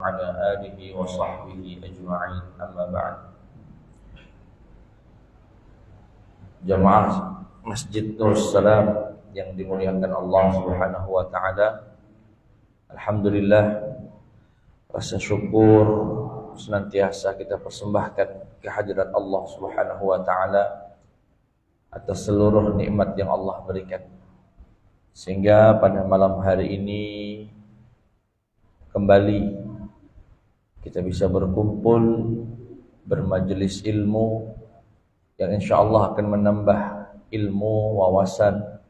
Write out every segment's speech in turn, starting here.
وعلى آله وصحبه أجمعين أما بعد. Jamaah Masjid Nur Salam yang dimuliakan Allah Subhanahu wa taala. Alhamdulillah, rasa syukur senantiasa kita persembahkan kehadirat Allah Subhanahu wa taala atas seluruh nikmat yang Allah berikan. Sehingga pada malam hari ini kembali kita bisa berkumpul bermajelis ilmu yang insyaallah akan menambah ilmu, wawasan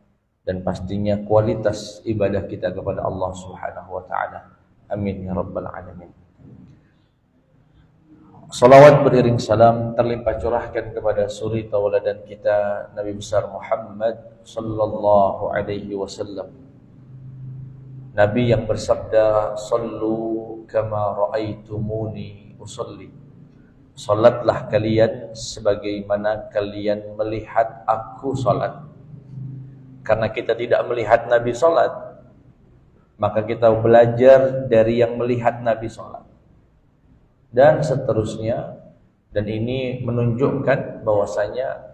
dan pastinya kualitas ibadah kita kepada Allah Subhanahu wa taala. Amin ya rabbal alamin. Salawat beriring salam terlimpah curahkan kepada suri tauladan kita Nabi besar Muhammad sallallahu alaihi wasallam. Nabi yang bersabda, "Sallu kama ra'aitumuni usalli." Salatlah kalian sebagaimana kalian melihat aku salat. Karena kita tidak melihat Nabi salat, maka kita belajar dari yang melihat Nabi salat. Dan seterusnya. Dan ini menunjukkan bahwasanya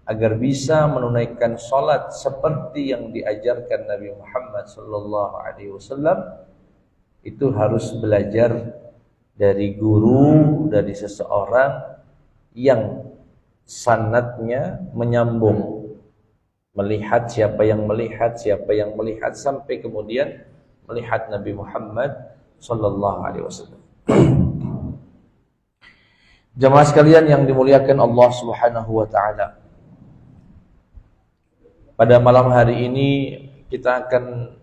agar bisa menunaikan salat seperti yang diajarkan Nabi Muhammad sallallahu alaihi wasallam, itu harus belajar dari guru, dari seseorang yang sanadnya menyambung, melihat siapa yang melihat sampai kemudian melihat Nabi Muhammad sallallahu alaihi wasallam. Jemaah sekalian yang dimuliakan Allah Subhanahu wa taala. Pada malam hari ini kita akan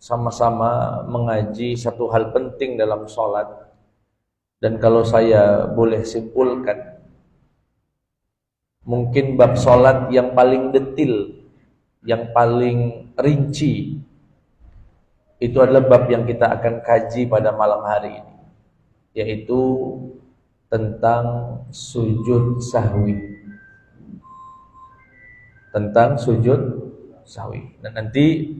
sama-sama mengaji satu hal penting dalam sholat. Dan kalau saya boleh simpulkan, mungkin bab sholat yang paling detil, yang paling rinci, itu adalah bab yang kita akan kaji pada malam hari ini, yaitu tentang sujud sahwi. Tentang sujud sahwi. Dan nanti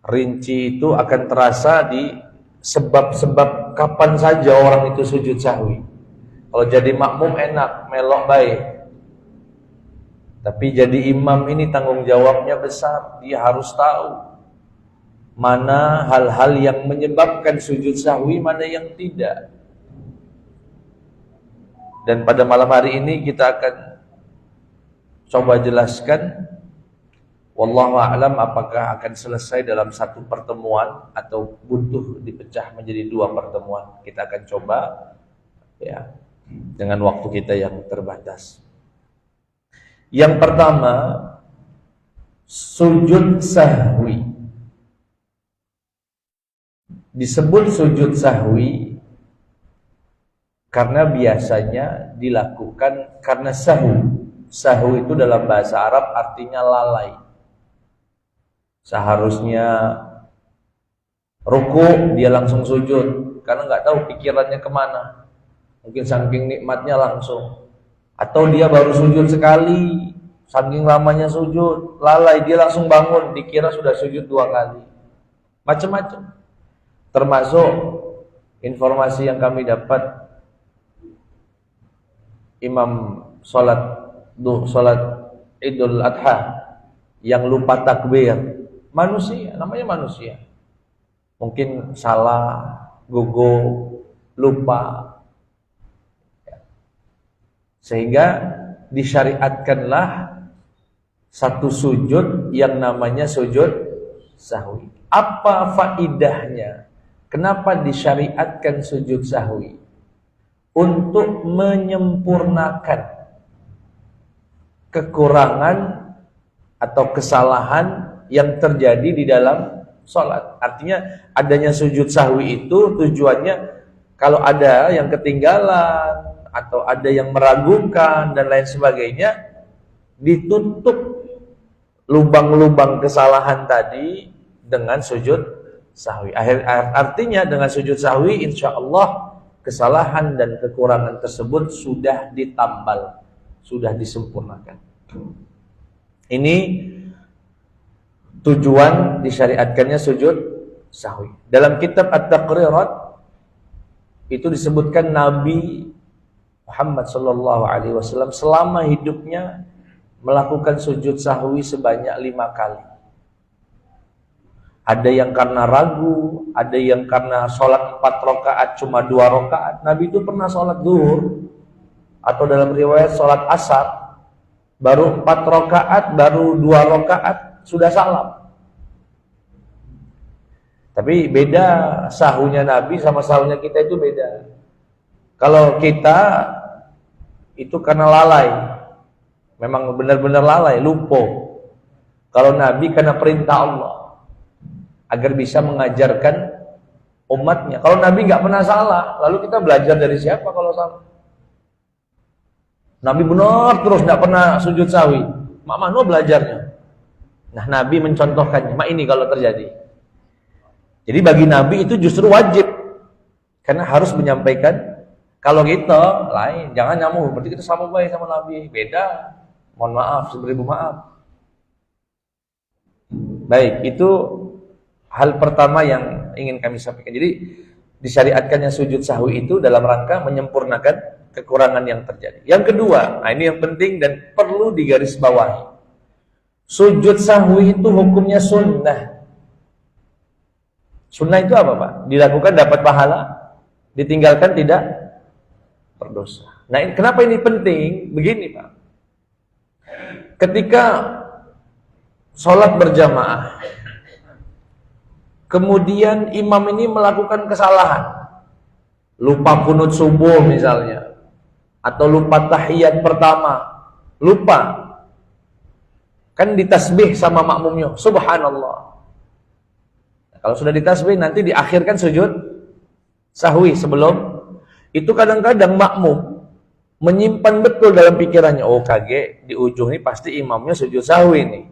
rinci itu akan terasa di sebab-sebab kapan saja orang itu sujud sahwi. Kalau jadi makmum enak, melok baik. Tapi jadi imam ini tanggung jawabnya besar. Dia harus tahu mana hal-hal yang menyebabkan sujud sahwi, mana yang tidak. Dan pada malam hari ini kita akan coba jelaskan, wallahu a'lam, apakah akan selesai dalam satu pertemuan atau butuh dipecah menjadi dua pertemuan. Kita akan coba ya dengan waktu kita yang terbatas. Yang pertama, sujud sahwi. Disebut sujud sahwi karena biasanya dilakukan karena sahwi. Sahwi itu dalam bahasa Arab artinya lalai. Seharusnya ruku, dia langsung sujud karena nggak tahu pikirannya kemana. Mungkin saking nikmatnya langsung. Atau dia baru sujud sekali, saking lamanya sujud, lalai, dia langsung bangun, dikira sudah sujud 2 kali. Macam-macam. Termasuk informasi yang kami dapat, imam sholat Idul Adha yang lupa takbir, manusia, namanya manusia. Mungkin salah, gugup, lupa. Sehingga disyariatkanlah satu sujud yang namanya sujud sahwi. Apa faidahnya? Kenapa disyariatkan sujud sahwi? Untuk menyempurnakan kekurangan atau kesalahan yang terjadi di dalam sholat. Artinya adanya sujud sahwi itu tujuannya kalau ada yang ketinggalan atau ada yang meragukan dan lain sebagainya, ditutup lubang-lubang kesalahan tadi dengan sujud sahwi. Artinya dengan sujud sahwi insya Allah kesalahan dan kekurangan tersebut sudah ditambal, sudah disempurnakan. Ini tujuan disyariatkannya sujud sahwi. Dalam kitab At-Taqrirat itu disebutkan Nabi Muhammad sallallahu alaihi wasallam selama hidupnya melakukan sujud sahwi sebanyak 5 kali. Ada yang karena ragu, ada yang karena sholat 4 rakaat cuma 2 rakaat. Nabi itu pernah sholat zuhur atau dalam riwayat sholat asar baru 4 rakaat, baru 2 rakaat sudah salam. Tapi beda sahunya Nabi sama sahunya kita itu beda. Kalau kita itu karena lalai, memang benar-benar lalai, lupa. Kalau Nabi karena perintah Allah agar bisa mengajarkan umatnya. Kalau Nabi nggak pernah salah, lalu kita belajar dari siapa kalau salah? Nabi benar terus nggak pernah sujud sahwi. Mak mana belajarnya? Nah, Nabi mencontohkannya. Mak ini kalau terjadi. Jadi bagi Nabi itu justru wajib, karena harus menyampaikan. Kalau kita lain, jangan nyamuh. Berarti kita sama baik sama Nabi. Beda. Mohon maaf, seberibu maaf. Baik, itu hal pertama yang ingin kami sampaikan. Jadi disyariatkannya sujud sahwi itu dalam rangka menyempurnakan kekurangan yang terjadi. Yang kedua, nah ini yang penting dan perlu digarisbawahi. Sujud sahwi itu hukumnya sunnah. Sunnah itu apa, Pak? Dilakukan dapat pahala, ditinggalkan tidak berdosa. Nah, kenapa ini penting? Begini, Pak. Ketika sholat berjamaah, kemudian imam ini melakukan kesalahan, lupa kunut subuh misalnya, atau lupa tahiyat pertama, lupa, kan ditasbih sama makmumnya, subhanallah. Kalau sudah ditasbih nanti diakhirkan sujud sahwi sebelum itu. Kadang-kadang makmum menyimpan betul dalam pikirannya, oh kage di ujung ini pasti imamnya sujud sahwi nih,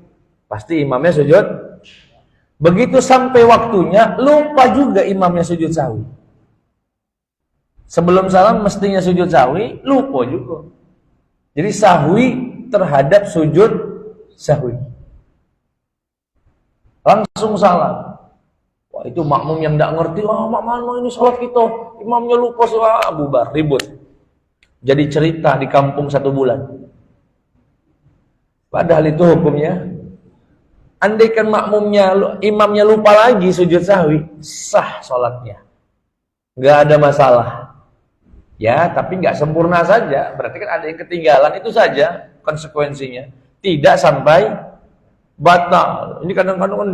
pasti imamnya sujud. Begitu sampai waktunya lupa juga imamnya sujud sahwi. Sebelum salam mestinya sujud sahwi, lupa juga. Jadi sahwi terhadap sujud sahwi, langsung salam. Wah, itu makmum yang tidak ngerti, makmum ini sholat kita, imamnya lupa, bubar, ribut. Jadi cerita di kampung 1 bulan. Padahal itu hukumnya, andaikan imamnya lupa lagi sujud sahwi, sah sholatnya. Nggak ada masalah. Ya, tapi nggak sempurna saja. Berarti kan ada yang ketinggalan, itu saja konsekuensinya. Tidak sampai batal. Ini kadang-kadang kan,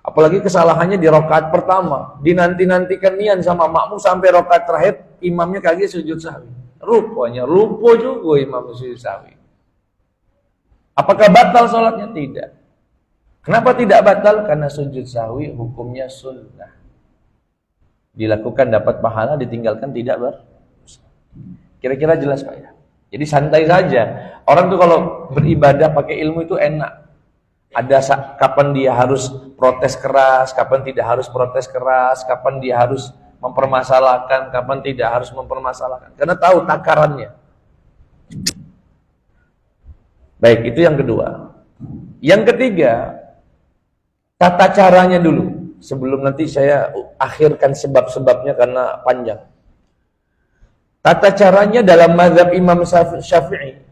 apalagi kesalahannya di rakaat pertama, dinanti-nantikan nian sama makmum sampai rakaat terakhir imamnya kaget sujud sahwi. Rupanya lupa juga imam sujud sahwi. Apakah batal sholatnya? Tidak. Kenapa tidak batal? Karena sujud sahwi hukumnya sunnah. Dilakukan dapat pahala, ditinggalkan tidak berdosa. Kira-kira jelas Pak ya? Jadi santai saja. Orang tuh kalau beribadah pakai ilmu itu enak. Ada kapan dia harus protes keras, kapan tidak harus protes keras, kapan dia harus mempermasalahkan, kapan tidak harus mempermasalahkan. Karena tahu takarannya. Baik, itu yang kedua. Yang ketiga, tata caranya dulu. Sebelum nanti saya akhirkan sebab-sebabnya karena panjang. Tata caranya dalam mazhab Imam Syafi'i.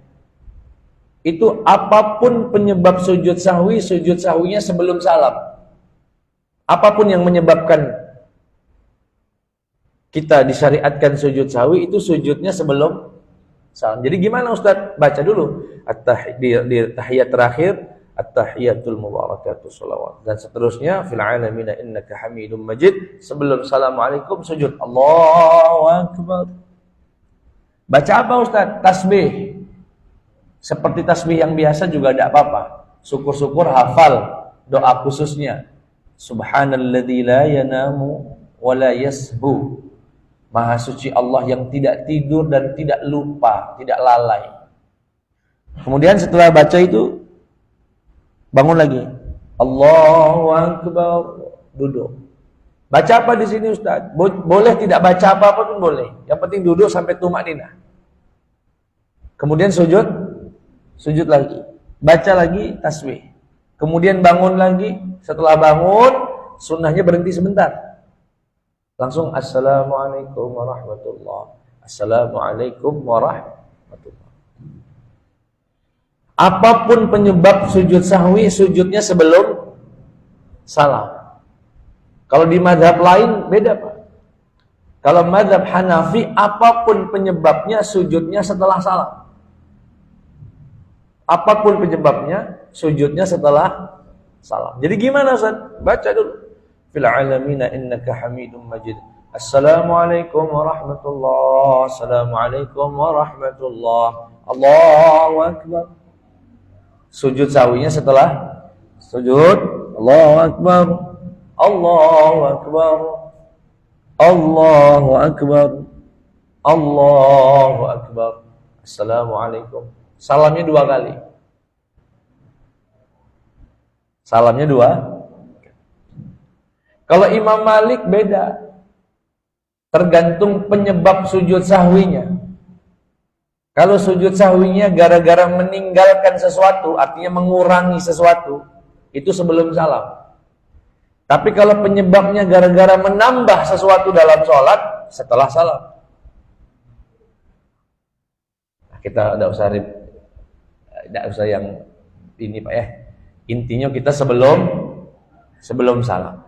Itu apapun penyebab sujud sahwinya sebelum salam. Apapun yang menyebabkan kita disyariatkan sujud sahwi, itu sujudnya sebelum salam. Jadi gimana Ustaz? Baca dulu di tahiyat terakhir, at-tahiyatul mubarakatus shalawat, dan seterusnya, fil alamina innaka hamidum majid. Sebelum assalamualaikum sujud Allahu akbar. Baca apa Ustaz? Tasbih. Seperti tasbih yang biasa juga tidak apa-apa. Syukur-syukur hafal doa khususnya. Subhanalladzi la yanamu wa la yashu. Maha suci Allah yang tidak tidur dan tidak lupa, tidak lalai. Kemudian setelah baca itu bangun lagi. Allahu akbar, duduk. Baca apa di sini Ustaz? Boleh tidak baca apa-apa pun boleh. Yang penting duduk sampai tumakninah. Kemudian sujud lagi, baca lagi tasbih, kemudian bangun lagi. Setelah bangun, sunnahnya berhenti sebentar, Langsung assalamualaikum warahmatullah. Assalamualaikum warahmatullah. Apapun penyebab sujud sahwi, sujudnya sebelum salam. Kalau di mazhab lain beda, Pak. Kalau mazhab Hanafi, apapun penyebabnya sujudnya setelah salam. Apapun penyebabnya sujudnya setelah salam. Jadi gimana, Ustaz? Baca dulu. Fil alamina innaka hamidum majid. Assalamualaikum warahmatullah. Assalamualaikum warahmatullah. Allahu akbar. Sujud sahwinya setelah sujud. Allahu akbar. Allahu akbar. Allahu akbar. Allahu akbar. Assalamualaikum. Salamnya 2 kali. Salamnya 2. Kalau Imam Malik beda. Tergantung penyebab sujud sahwinya. Kalau sujud sahwinya gara-gara meninggalkan sesuatu, artinya mengurangi sesuatu, itu sebelum salam. Tapi kalau penyebabnya gara-gara menambah sesuatu dalam sholat, setelah salam. Nah, kita tidak usah yang ini, Pak ya. Intinya kita sebelum salam.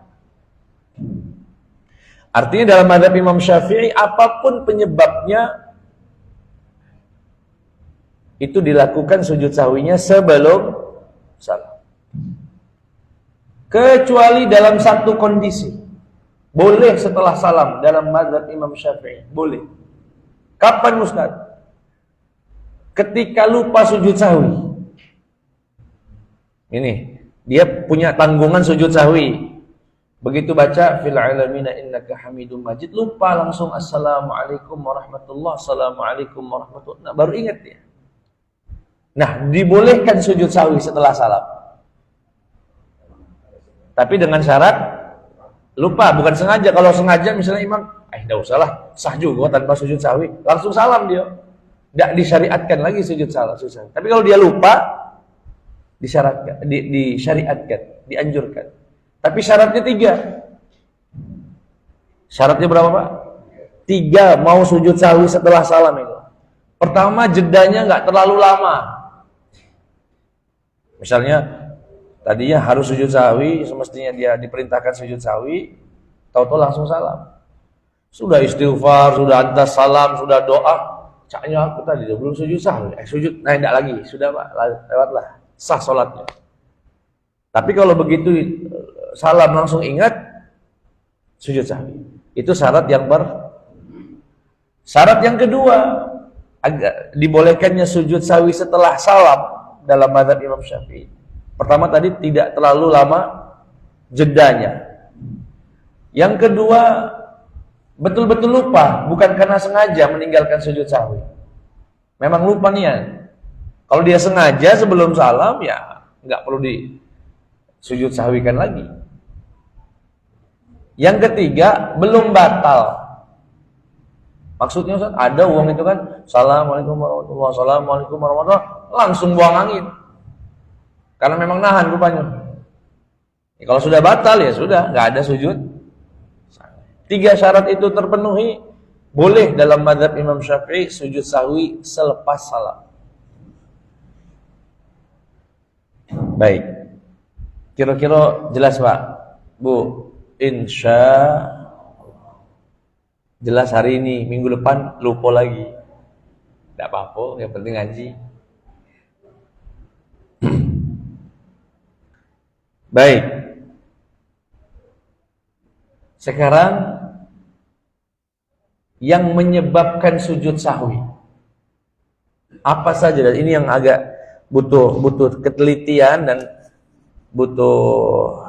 Artinya dalam mazhab Imam Syafi'i, apapun penyebabnya, itu dilakukan sujud sahwinya sebelum salam. Kecuali dalam satu kondisi. Boleh setelah salam dalam mazhab Imam Syafi'i. Boleh. Kapan, Ustaz? Ketika lupa sujud sahwi. Ini, dia punya tanggungan sujud sahwi. Begitu baca fil alamina innaka hamidum majid, lupa langsung assalamualaikum warahmatullah, assalamualaikum warahmatullah. Nah, baru ingat dia. Nah, dibolehkan sujud sahwi setelah salam. Tapi dengan syarat lupa, bukan sengaja. Kalau sengaja misalnya imam, enggak usahlah, sah juga tanpa sujud sahwi, langsung salam dia. Enggak disyariatkan lagi sujud salam. Tapi kalau dia lupa, disyaratkan, disyariatkan, dianjurkan. Tapi syaratnya 3. Syaratnya berapa, Pak? 3, mau sujud sahwi setelah salam itu. Pertama, jedanya enggak terlalu lama. Misalnya tadinya harus sujud sahwi, semestinya dia diperintahkan sujud sahwi, tahu-tahu langsung salam. Sudah istighfar, sudah antas salam, sudah doa, caknya aku tadi belum sujud sahwi. Sujud, nah enggak lagi, sudah Pak, lewatlah, sah sholatnya. Tapi kalau begitu salam langsung ingat, sujud sahwi. Itu syarat yang Syarat yang kedua, agak dibolehkannya sujud sahwi setelah salam dalam mazhab Imam Syafi'i. Pertama tadi tidak terlalu lama jedanya. Yang kedua, betul-betul lupa, bukan karena sengaja meninggalkan sujud sahwi. Memang lupa niat. Kalau dia sengaja sebelum salam, ya nggak perlu di sujud sahwikan lagi. Yang ketiga, belum batal. Maksudnya Ustaz, ada uang itu kan, assalamualaikum warahmatullahi wabarakatuh, assalamualaikum warahmatullahi wabarakatuh, langsung buang angin. Karena memang nahan rupanya. Ya, kalau sudah batal ya sudah, nggak ada sujud. 3 syarat itu terpenuhi, boleh dalam mazhab Imam Syafi'i sujud sahwi selepas salam. Baik. Kira-kira jelas, Pak? Bu, insya jelas hari ini, minggu depan lupa lagi. Tidak apa-apa, yang penting ngaji. Baik. Sekarang yang menyebabkan sujud sahwi apa saja? Dan ini yang agak butuh ketelitian dan butuh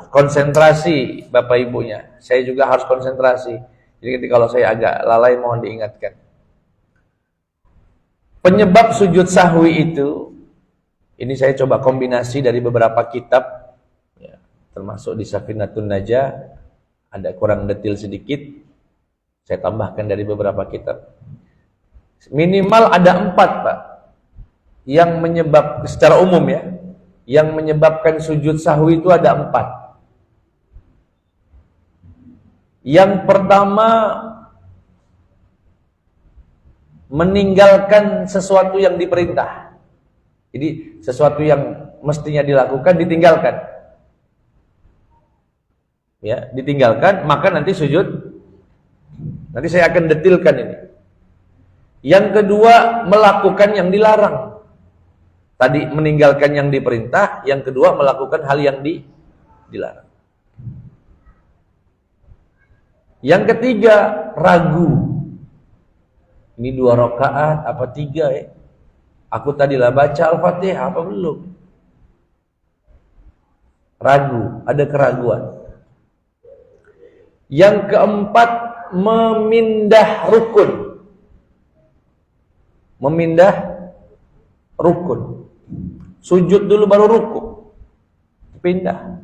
konsentrasi Bapak Ibunya. Saya juga harus konsentrasi. Jadi kalau saya agak lalai mohon diingatkan. Penyebab sujud sahwi itu, ini saya coba kombinasi dari beberapa kitab, ya, termasuk di Safinatun Najah, ada kurang detail sedikit, saya tambahkan dari beberapa kitab. Minimal ada 4, Pak, yang menyebab secara umum ya, yang menyebabkan sujud sahwi itu ada 4. Yang pertama, meninggalkan sesuatu yang diperintah. Jadi sesuatu yang mestinya dilakukan ditinggalkan. Ya, ditinggalkan, maka nanti sujud. Nanti saya akan detilkan ini. Yang kedua, melakukan yang dilarang. Tadi meninggalkan yang diperintah, yang kedua melakukan hal yang dilarang. Yang ketiga, ragu. Ini 2 rakaat apa 3 ya? Aku tadilah baca Al-Fatihah apa belum? Ragu, ada keraguan. Yang keempat, memindah rukun. Memindah rukun. Sujud dulu baru ruku. Pindah.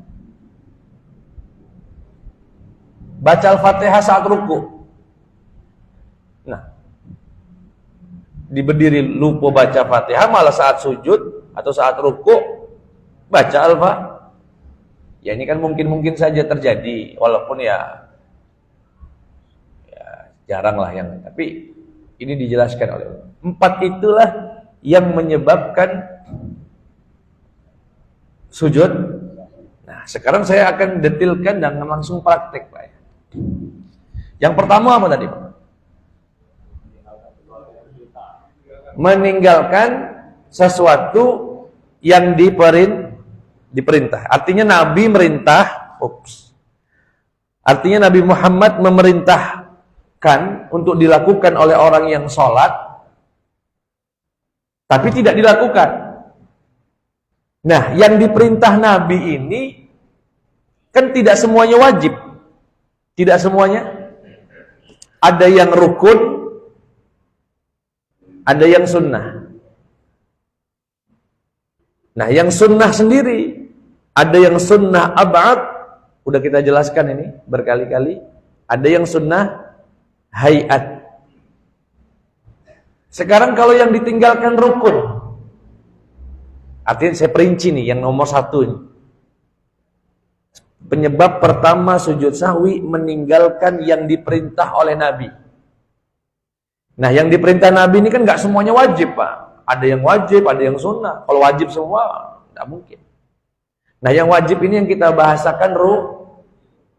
Baca Al-Fatihah saat ruku. Nah, di berdiri lupa baca Fatihah, malah saat sujud atau saat ruku baca Al-Fatihah. Ya ini kan mungkin saja terjadi, walaupun ya jarang lah yang, tapi ini dijelaskan oleh 4 itulah yang menyebabkan sujud. Nah, sekarang saya akan detilkan dan langsung praktek, Pak. Yang pertama apa tadi, Pak? Meninggalkan sesuatu yang diperintah. Artinya Nabi merintah, artinya Nabi Muhammad memerintahkan untuk dilakukan oleh orang yang sholat, tapi tidak dilakukan. Nah, yang diperintah Nabi ini kan tidak semuanya wajib. Tidak semuanya. Ada yang rukun, ada yang sunnah. Nah, yang sunnah sendiri, ada yang sunnah ab'ad, udah kita jelaskan ini berkali-kali. Ada yang sunnah hayat. Sekarang kalau yang ditinggalkan rukun, artinya saya perinci nih, yang nomor 1 ini. Penyebab pertama sujud sahwi, meninggalkan yang diperintah oleh Nabi. Nah, yang diperintah Nabi ini kan gak semuanya wajib, Pak. Ada yang wajib, ada yang sunnah. Kalau wajib semua, gak mungkin. Nah, yang wajib ini yang kita bahasakan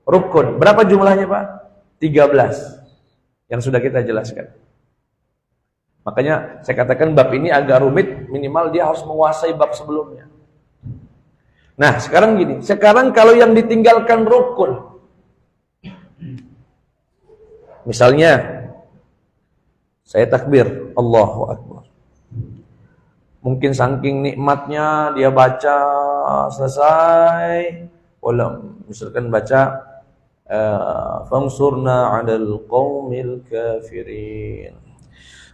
rukun. Berapa jumlahnya, Pak? 13. Yang sudah kita jelaskan. Makanya saya katakan bab ini agak rumit, minimal dia harus menguasai bab sebelumnya. Nah, sekarang gini. Sekarang kalau yang ditinggalkan rukun. Misalnya, saya takbir, Allahu Akbar. Mungkin saking nikmatnya dia baca selesai, misalkan baca fangsurna 'alal qaumil kafirin.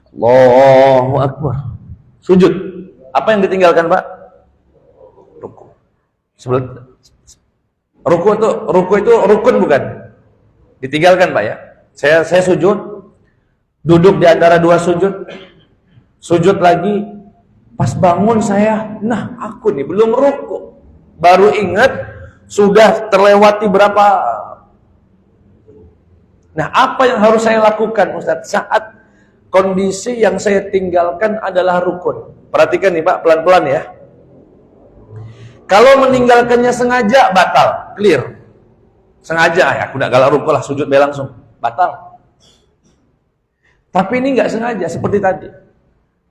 Allahu Akbar. Sujud. Apa yang ditinggalkan, Pak? Ruku. Ruku itu rukun bukan? Ditinggalkan, Pak ya. Saya sujud. Duduk di antara 2 sujud. Sujud lagi. Pas bangun saya, nah aku nih belum ruku. Baru ingat sudah terlewati berapa. Nah, apa yang harus saya lakukan, Ustaz? Saat kondisi yang saya tinggalkan adalah rukun. Perhatikan nih, Pak, pelan-pelan ya. Kalau meninggalkannya sengaja, batal. Clear. Sengaja, ya aku udah galak ruku lah, sujud be langsung. Batal. Tapi ini nggak sengaja, seperti tadi.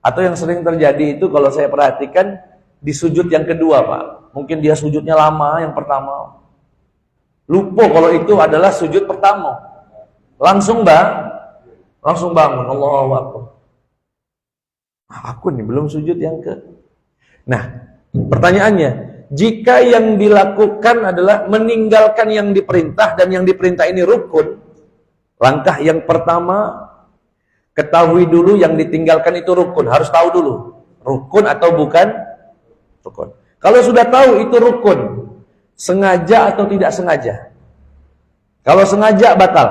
Atau yang sering terjadi itu kalau saya perhatikan di sujud yang kedua, Pak. Mungkin dia sujudnya lama yang pertama. Lupa kalau itu adalah sujud pertama. Langsung bangun. Allahu Akbar. Aku nih belum sujud yang ke. Nah, pertanyaannya, jika yang dilakukan adalah meninggalkan yang diperintah dan yang diperintah ini rukun, langkah yang pertama, ketahui dulu yang ditinggalkan itu rukun. Harus tahu dulu, rukun atau bukan rukun. Kalau sudah tahu itu rukun, sengaja atau tidak sengaja. Kalau sengaja, batal.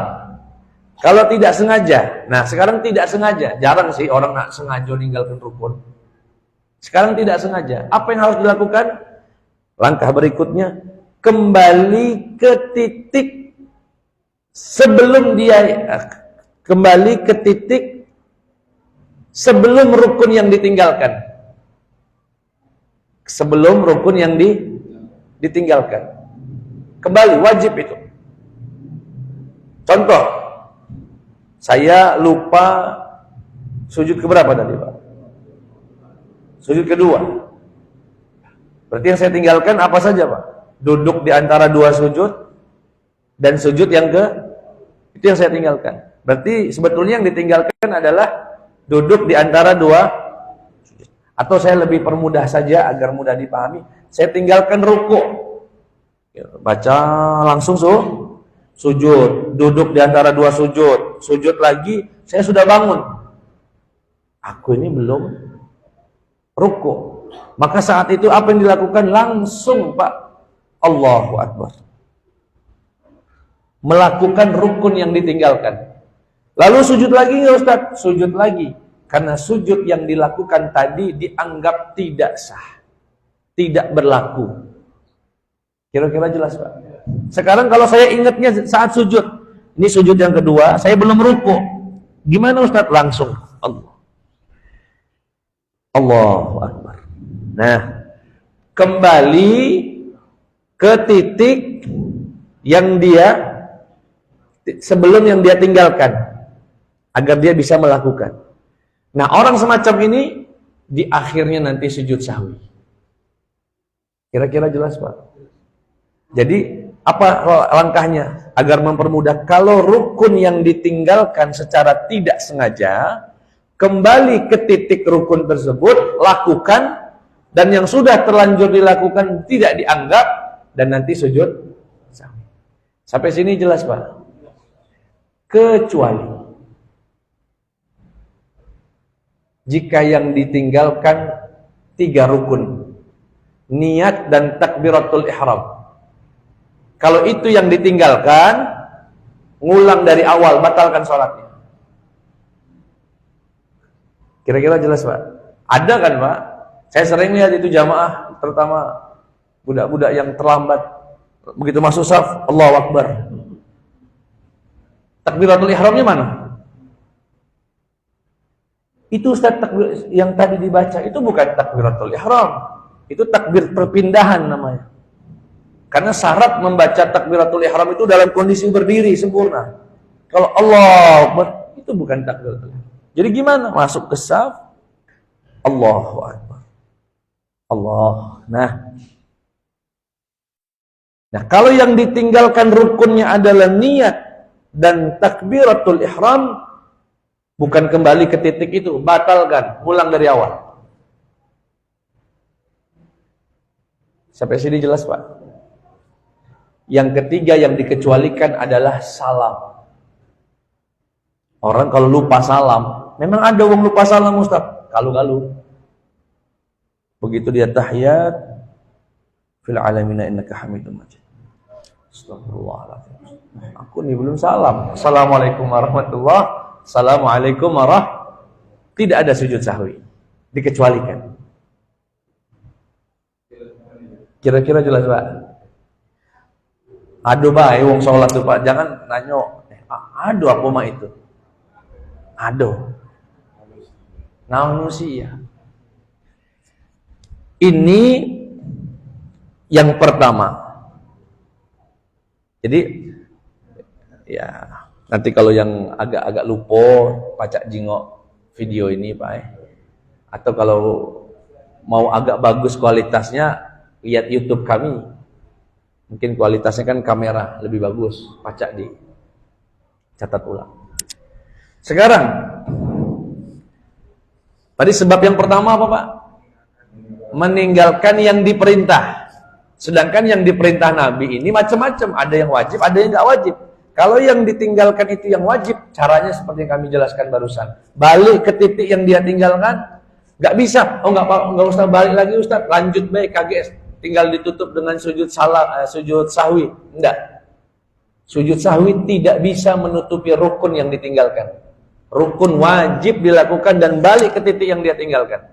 Kalau tidak sengaja, nah sekarang tidak sengaja. Jarang sih orang nak sengaja meninggalkan rukun. Sekarang tidak sengaja. Apa yang harus dilakukan? Langkah berikutnya, kembali ke titik sebelum dia kembali ke titik sebelum rukun yang ditinggalkan. Sebelum rukun yang ditinggalkan. Kembali, wajib itu. Contoh, saya lupa sujud keberapa tadi, Pak? Sujud kedua. Berarti yang saya tinggalkan apa saja, Pak? Duduk di antara dua sujud dan sujud yang itu yang saya tinggalkan. Berarti sebetulnya yang ditinggalkan adalah duduk di antara dua sujud. Atau saya lebih permudah saja agar mudah dipahami, saya tinggalkan ruku. Baca langsung sujud, duduk di antara dua sujud, sujud lagi, saya sudah bangun. Aku ini belum ruku. Maka saat itu apa yang dilakukan? Langsung, Pak, Allahu Akbar, melakukan rukun yang ditinggalkan. Lalu sujud lagi nggak Ustaz? Sujud lagi. Karena sujud yang dilakukan tadi dianggap tidak sah, tidak berlaku. Kira-kira jelas, Pak? Sekarang kalau saya ingatnya saat sujud, ini sujud yang kedua, saya belum ruku. Gimana Ustaz? Langsung Allahu Akbar. Nah, kembali ke titik yang dia sebelum yang dia tinggalkan, agar dia bisa melakukan. Nah, orang semacam ini di akhirnya nanti sujud sahwi. Kira-kira jelas, Pak? Jadi apa langkahnya agar mempermudah? Kalau rukun yang ditinggalkan secara tidak sengaja, kembali ke titik rukun tersebut, lakukan, dan yang sudah terlanjur dilakukan tidak dianggap, dan nanti sujud sahwi. Sampai sini jelas, Pak? Kecuali jika yang ditinggalkan 3 rukun, niat dan takbiratul ihram. Kalau itu yang ditinggalkan, ngulang dari awal, batalkan sholatnya. Kira-kira jelas, Pak? Ada kan, Pak? Saya sering lihat itu jamaah, terutama budak-budak yang terlambat, begitu masuk saf, Allahu Akbar. Takbiratul ihramnya mana? Itu Ustaz, takbir yang tadi dibaca itu bukan takbiratul ihram. Itu takbir perpindahan namanya. Karena syarat membaca takbiratul ihram itu dalam kondisi berdiri sempurna. Kalau Allah Akbar, itu bukan takbiratul ihram. Jadi gimana? Masuk ke saf, Allahu Akbar. Allah. Nah, kalau yang ditinggalkan rukunnya adalah niat dan takbiratul ihram, bukan kembali ke titik itu, batalkan, ulang dari awal. Sampai sini jelas, Pak? Yang ketiga yang dikecualikan adalah salam. Orang kalau lupa salam, memang ada orang lupa salam, Ustaz. Kalu-kalu. Begitu dia tahiyat, fil alamina innaka hamidum majid. Astagfirullahaladzim. Aku nih belum salam. Assalamualaikum warahmatullahi wabarakatuh. Assalamualaikum warahmatullahi. Tidak ada sujud sahwi, dikecualikan. Kira-kira jelas, Pak? Aduh, Pak, wong sholat tuh, Pak, jangan nanyo. Aduh, apa mah itu? Aduh, manusia. Ini yang pertama. Jadi, ya. Nanti kalau yang agak-agak lupa, pacak jingok video ini, Pak. Atau kalau mau agak bagus kualitasnya, lihat YouTube kami. Mungkin kualitasnya kan kamera lebih bagus, pacak di catat ulang. Sekarang, tadi sebab yang pertama apa, Pak? Meninggalkan yang diperintah. Sedangkan yang diperintah Nabi ini macam-macam. Ada yang wajib, ada yang nggak wajib. Kalau yang ditinggalkan itu yang wajib, caranya seperti yang kami jelaskan barusan. Balik ke titik yang dia tinggalkan, nggak bisa. Oh nggak usah balik lagi Ustaz, lanjut baik KGS. Tinggal ditutup dengan sujud sujud sahwi. Enggak. Sujud sahwi tidak bisa menutupi rukun yang ditinggalkan. Rukun wajib dilakukan dan balik ke titik yang dia tinggalkan.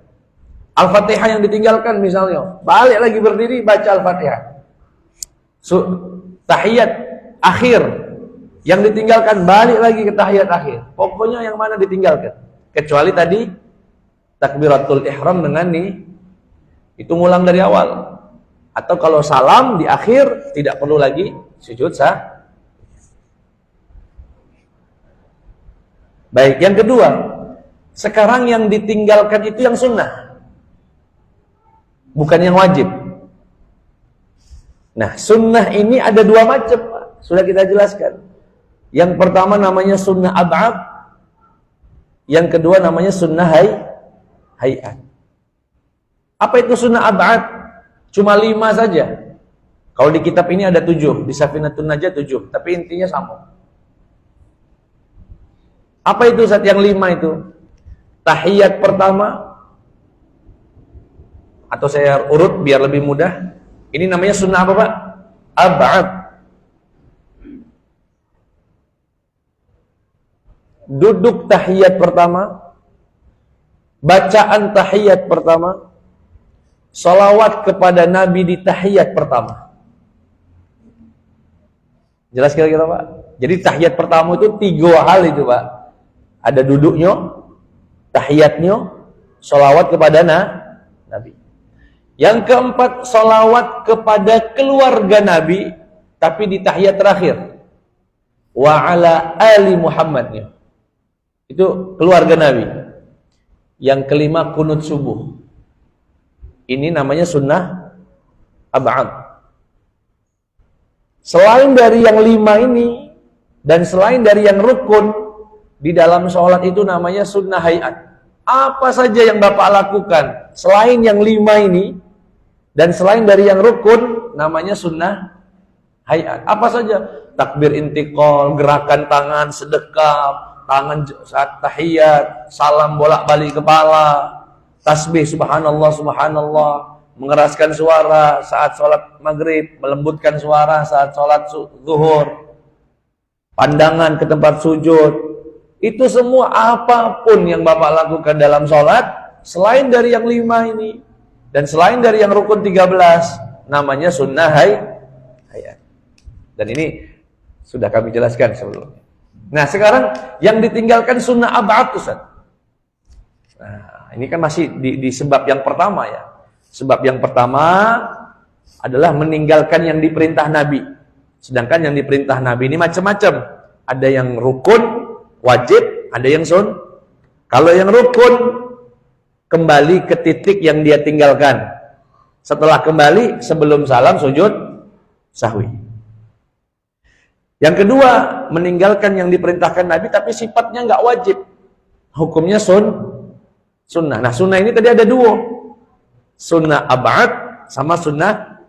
Al-Fatihah yang ditinggalkan misalnya, balik lagi berdiri baca Al-Fatihah. Tahiyat akhir Yang ditinggalkan balik lagi ke tahiyat akhir. Pokoknya yang mana ditinggalkan. Kecuali tadi takbiratul ihram dengan nih itu ngulang dari awal. Atau kalau salam di akhir tidak perlu lagi sujud sah. Baik, yang kedua, sekarang yang ditinggalkan itu yang sunnah, bukan yang wajib. Nah, sunnah ini ada dua macam, Pak. Sudah kita jelaskan. Yang pertama namanya sunnah ab'ad, yang kedua namanya sunnah hayat. Apa itu sunnah ab'ad? Cuma 5 saja. Kalau di kitab ini ada 7, di Safinatun Najah 7, tapi intinya sama. Apa itu Ustaz yang 5 itu? Tahiyat pertama, atau saya urut biar lebih mudah. Ini namanya sunnah apa, Pak? Ab'ad. Duduk tahiyat pertama, bacaan tahiyat pertama, salawat kepada Nabi di tahiyat pertama. Jelas kira-kira, Pak? Jadi tahiyat pertama itu 3 hal itu, Pak. Ada duduknya, tahiyatnya, salawat kepada Nabi. Yang keempat, salawat kepada keluarga Nabi, tapi di tahiyat terakhir. Wa ala ali Muhammadnya. Itu keluarga Nabi. Yang kelima, kunut subuh. Ini namanya sunnah ab'ad. Selain dari yang 5 ini, dan selain dari yang rukun, di dalam sholat itu namanya sunnah hayat. Apa saja yang Bapak lakukan selain yang 5 ini, dan selain dari yang rukun, namanya sunnah hayat. Apa saja? Takbir intiqal, gerakan tangan, sedekap, tangan saat tahiyat, salam bolak-balik kepala, tasbih subhanallah subhanallah, mengeraskan suara saat sholat maghrib, melembutkan suara saat sholat zuhur, pandangan ke tempat sujud. Itu semua apapun yang Bapak lakukan dalam sholat, selain dari yang 5 ini, dan selain dari yang rukun 13, namanya sunnah hayat. Dan ini sudah kami jelaskan sebelumnya. Nah, sekarang yang ditinggalkan sunnah ab'ad, Ustaz. Nah, ini kan masih di sebab yang pertama ya. Sebab yang pertama adalah meninggalkan yang diperintah Nabi. Sedangkan yang diperintah Nabi ini macam-macam. Ada yang rukun, wajib, ada yang sun. Kalau yang rukun, kembali ke titik yang dia tinggalkan. Setelah kembali, sebelum salam sujud sahwi. Yang kedua, meninggalkan yang diperintahkan Nabi tapi sifatnya nggak wajib. Hukumnya sunnah. Nah, sunnah ini tadi ada 2. Sunnah ab'ad sama sunnah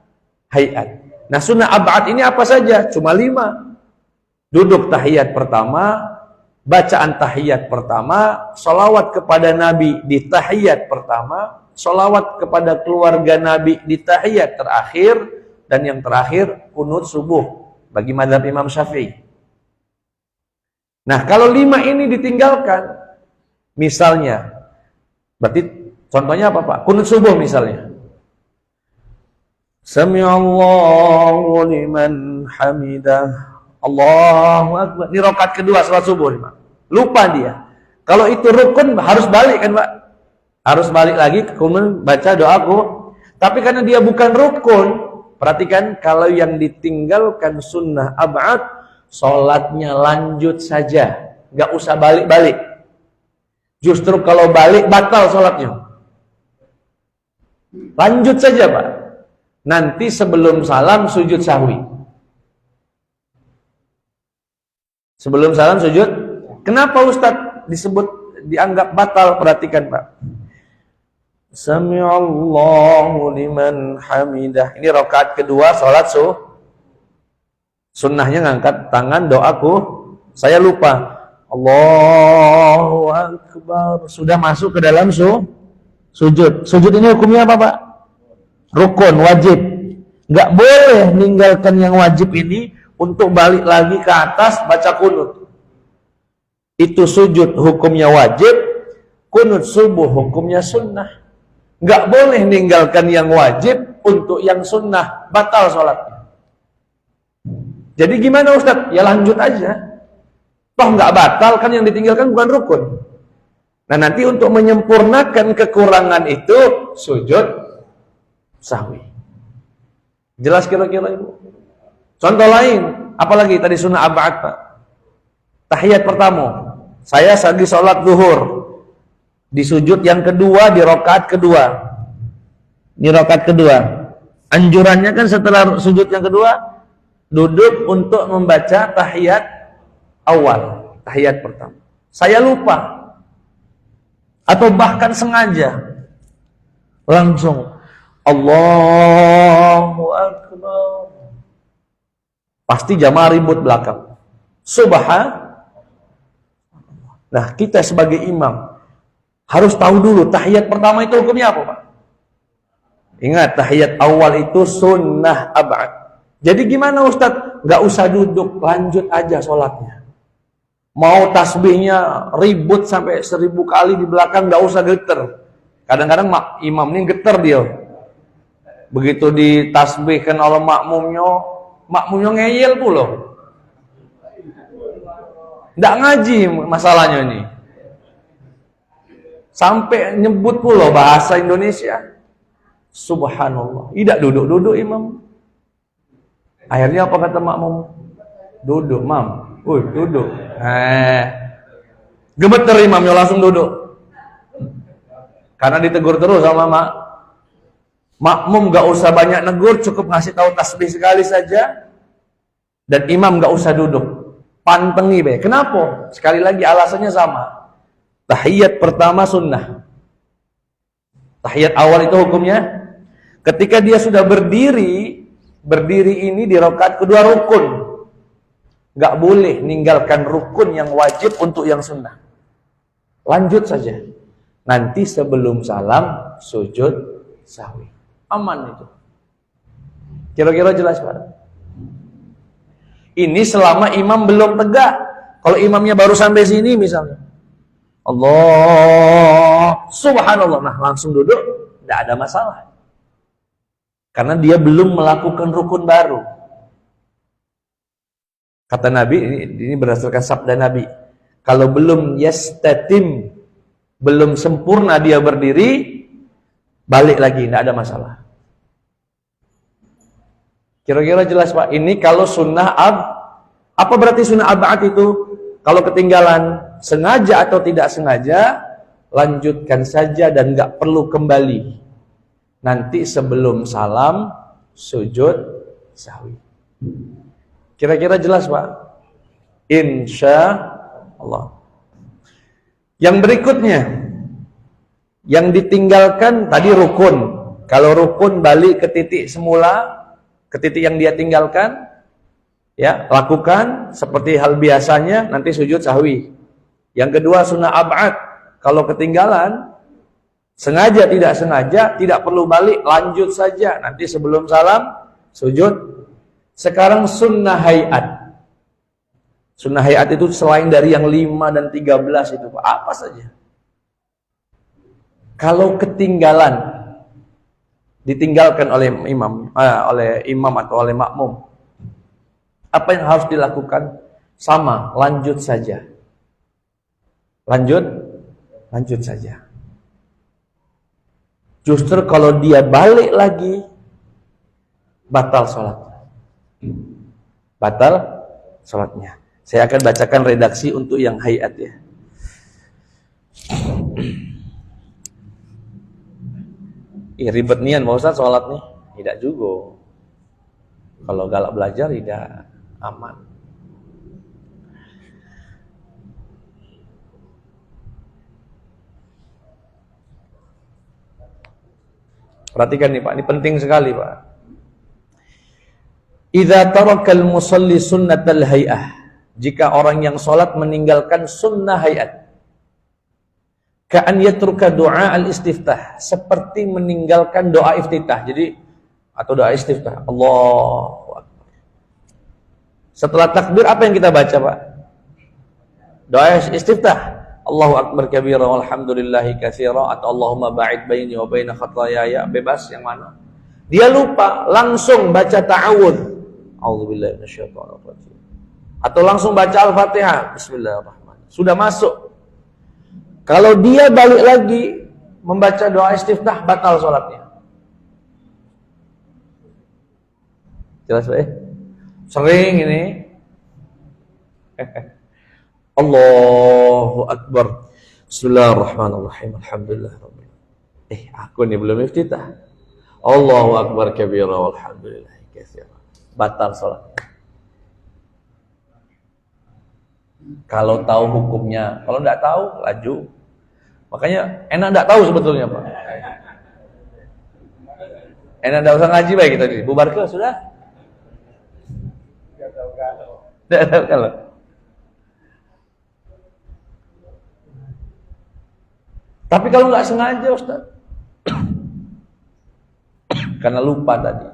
hayat. Nah, sunnah ab'ad ini apa saja? Cuma 5. Duduk tahiyat pertama, bacaan tahiyat pertama, sholawat kepada Nabi di tahiyat pertama, sholawat kepada keluarga Nabi di tahiyat terakhir, dan yang terakhir kunut subuh bagi mazhab Imam Syafi'i. Nah, kalau 5 ini ditinggalkan, misalnya, berarti contohnya apa, Pak? Kunut subuh misalnya. Sami'allahu liman hamidah. Allahu akbar. Ini rakaat kedua salat subuh nih, Pak. Lupa dia. Kalau itu rukun harus balik kan, Pak? Harus balik lagi kemudian baca doaku. Tapi karena dia bukan rukun, perhatikan, kalau yang ditinggalkan sunnah ab'ad, sholatnya lanjut saja, nggak usah balik-balik. Justru kalau balik batal sholatnya. Lanjut saja, Pak. Nanti sebelum salam sujud sahwi. Sebelum salam sujud. Kenapa Ustadz dianggap batal? Perhatikan, Pak. Sami'allahu liman hamidah. Ini rakaat kedua salat sunnahnya ngangkat tangan doaku. Saya lupa. Allahu akbar. Sudah masuk ke dalam sujud. Sujud ini hukumnya apa, Pak? Rukun, wajib. Nggak boleh meninggalkan yang wajib ini untuk balik lagi ke atas baca kunut. Itu sujud hukumnya wajib, kunut subuh hukumnya sunnah. Nggak boleh meninggalkan yang wajib untuk yang sunnah, batal sholatnya. Jadi gimana Ustaz? Ya lanjut aja. Toh nggak batal kan, yang ditinggalkan bukan rukun. Nah nanti untuk menyempurnakan kekurangan itu sujud sahwi. Jelas kira-kira Ibu? Contoh lain, apalagi tadi sunnah ab'ad Pak. Tahiyat pertama, saya lagi sholat zuhur, di sujud yang kedua, di rakaat kedua. Di rakaat kedua. Anjurannya kan setelah sujud yang kedua, duduk untuk membaca tahiyat awal, tahiyat pertama. Saya lupa. Atau bahkan sengaja. Langsung Allahu Akbar. Pasti jamaah ribut belakang. Nah, kita sebagai imam harus tahu dulu tahiyat pertama itu hukumnya apa, Pak? Ingat, tahiyat awal itu sunnah ab'ad. Jadi gimana Ustadz? Gak usah duduk, lanjut aja sholatnya. Mau tasbihnya ribut sampai 1000 kali di belakang, gak usah geter. Kadang-kadang imam ini geter dia. Begitu ditasbihkan oleh makmumnya ngeyel pula. Nggak ngaji masalahnya ini. Sampai nyebut pula bahasa Indonesia. Subhanallah. Tidak duduk-duduk imam. Akhirnya apa kata makmum? Duduk, mam. Duduk. Gemeter imamnya langsung duduk. Karena ditegur terus sama makmum, gak usah banyak negur, cukup ngasih tahu tasbih sekali saja. Dan imam gak usah duduk. Pantengi be. Kenapa? Sekali lagi alasannya sama. Tahiyat pertama sunnah. Tahiyat awal itu hukumnya ketika dia sudah berdiri ini di rakaat kedua rukun. Gak boleh ninggalkan rukun yang wajib untuk yang sunnah. Lanjut saja. Nanti sebelum salam sujud sahwi. Aman itu. Kira-kira jelas Pak? Ini selama imam belum tegak. Kalau imamnya baru sampai sini misalnya, Allah, subhanallah, nah langsung duduk, tidak ada masalah. Karena dia belum melakukan rukun baru. Kata Nabi, ini berdasarkan sabda Nabi, kalau belum yastatim, belum sempurna dia berdiri, balik lagi, tidak ada masalah. Kira-kira jelas Pak? Ini kalau sunnah apa berarti sunnah ab'ad itu? Kalau ketinggalan, sengaja atau tidak sengaja, lanjutkan saja dan nggak perlu kembali. Nanti sebelum salam, sujud sahwi. Kira-kira jelas Pak? Insya Allah. Yang berikutnya, yang ditinggalkan tadi rukun. Kalau rukun balik ke titik semula, ke titik yang dia tinggalkan, ya lakukan seperti hal biasanya, nanti sujud sahwi. Yang kedua sunnah ab'ad, kalau ketinggalan, sengaja tidak sengaja, tidak perlu balik, lanjut saja, nanti sebelum salam sujud. Sekarang sunnah hayat. Sunnah hayat itu selain dari yang 5 dan 13 itu Pak, apa saja. Kalau ketinggalan, ditinggalkan oleh imam atau oleh makmum, apa yang harus dilakukan? Sama, lanjut saja. Lanjut saja. Justru kalau dia balik lagi, batal sholatnya. Batal sholatnya. Saya akan bacakan redaksi untuk yang hayat ya. Ribet nian Pak Ustaz sholat nih. Tidak juga. Kalau galak belajar tidak aman. Perhatikan nih Pak, ini penting sekali Pak. Idza tarakal musalli sunnatal hay'ah. Jika orang yang sholat meninggalkan sunnah hayat. Ka'an yatruka doa al-istiftah. Seperti meninggalkan doa iftitah. Jadi, atau doa istiftah. Allahu Akbar. Setelah takbir, apa yang kita baca Pak? Doa istiftah. Allahu Akbar kabira walhamdulillahi katsira. Atau Allahumma ba'id baini wa baina khatayaya. Bebas yang mana? Dia lupa, langsung baca ta'awudz. A'udzubillahi minasyaitonirrajim. Atau langsung baca Al-Fatihah. Bismillahirrahmanirrahim. Sudah masuk. Kalau dia balik lagi membaca doa istiftah, batal sholatnya. Jelas Pak? Sering ini. Allahu Akbar. Bismillahirrahmanirrahim. Alhamdulillah. Aku ini belum iftitah. Allahu Akbar kabira walhamdulillah katsira. Batal sholatnya. Kalau tahu hukumnya, kalau enggak tahu laju. Makanya enak enggak tahu sebetulnya, Pak. Enak enggak usah ngaji baik kita ini. Bubar ke sudah? Enggak tahu kalau. Tapi kalau enggak sengaja, Ustaz. Karena lupa tadi.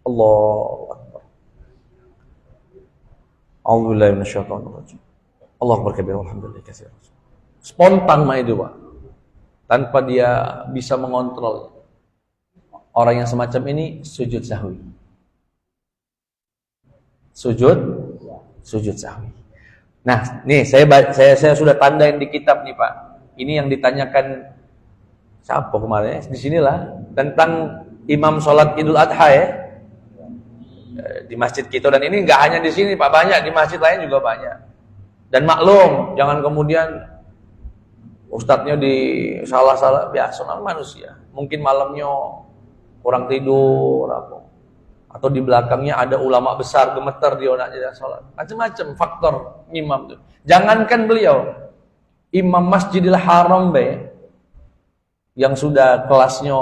Allahu Akbar. A'udzubillahi minasyaitonirrajim. Allahu Akbar kabir walhamdulillah katsira. Spontan mah itu, Pak. Tanpa dia bisa mengontrol. Orang yang semacam ini sujud sahwi. Sujud sahwi. Nah, nih saya sudah tandain di kitab nih, Pak. Ini yang ditanyakan siapa kemarin? Di sinilah tentang imam sholat Idul Adha ya. Di masjid kita, dan ini nggak hanya di sini Pak, banyak di masjid lain juga banyak. Dan maklum, jangan kemudian ustadznya di salah-salah, biasa manusia. Mungkin malamnya kurang tidur atau di belakangnya ada ulama besar gemeter dia nak jadi sholat. Macam-macam faktor imam itu. Jangankan beliau, imam Masjidil Haram yang sudah kelasnya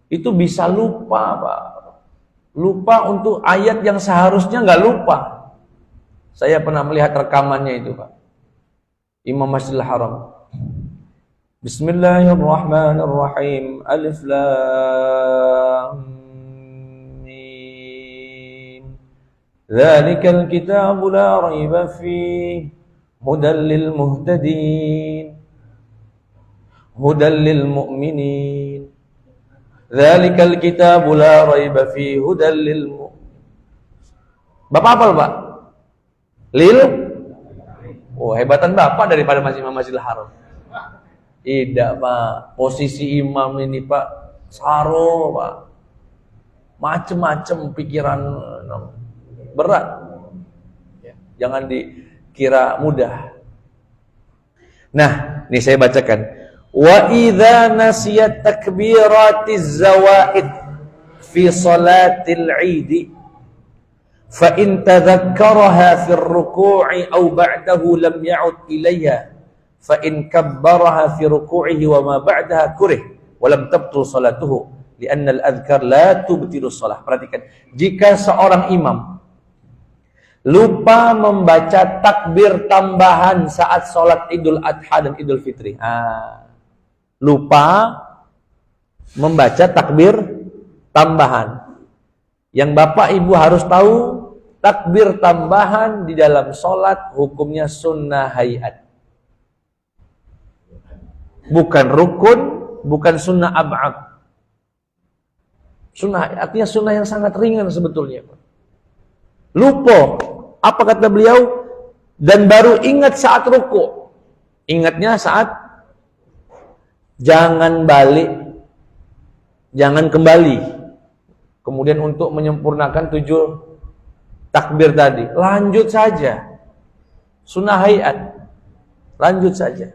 itu bisa lupa, Pak. Lupa untuk ayat yang seharusnya nggak lupa. Saya pernah melihat rekamannya itu, Pak. Imam Masjidil Haram. Bismillahirrahmanirrahim. Alif Lam Mim. Dzalikal kitabu la raiba fihi hudal lil muhtadin. Hudal lil mu'minin. Dzalikal kitabu la raiba fihi hudal lil Bapak hafal, Pak? Oh, hebatan Bapak daripada Imam Masjidil Haram. Tidak, Pak. Posisi imam ini, Pak, saro, Pak. Macem-macem pikiran berat. Jangan dikira mudah. Nah, ini saya bacakan. Wa idza nasiyat takbiratiz zawaid fi salatil 'id fa in tadhakkaraha fi ar-ruku'i aw ba'dahu lam ya'ud ilayha fa in kabbaraha fi ruku'ihi wa ma ba'daha kurih wa lam tabtul salatuhu li'anna al-adhkar la tubtilu shalah. Perhatikan, jika seorang imam lupa membaca takbir tambahan saat sholat Idul Adha dan Idul Fitri, lupa membaca takbir tambahan. Yang Bapak Ibu harus tahu, takbir tambahan di dalam sholat hukumnya sunnah hayat, bukan rukun, bukan sunnah ab'ad. Sunnah artinya sunnah yang sangat ringan sebetulnya. Lupa, apa kata beliau? Dan baru ingat saat ruku. Ingatnya saat jangan balik, jangan kembali. Kemudian untuk menyempurnakan 7 takbir tadi, lanjut saja. Sunnah hayat, lanjut saja.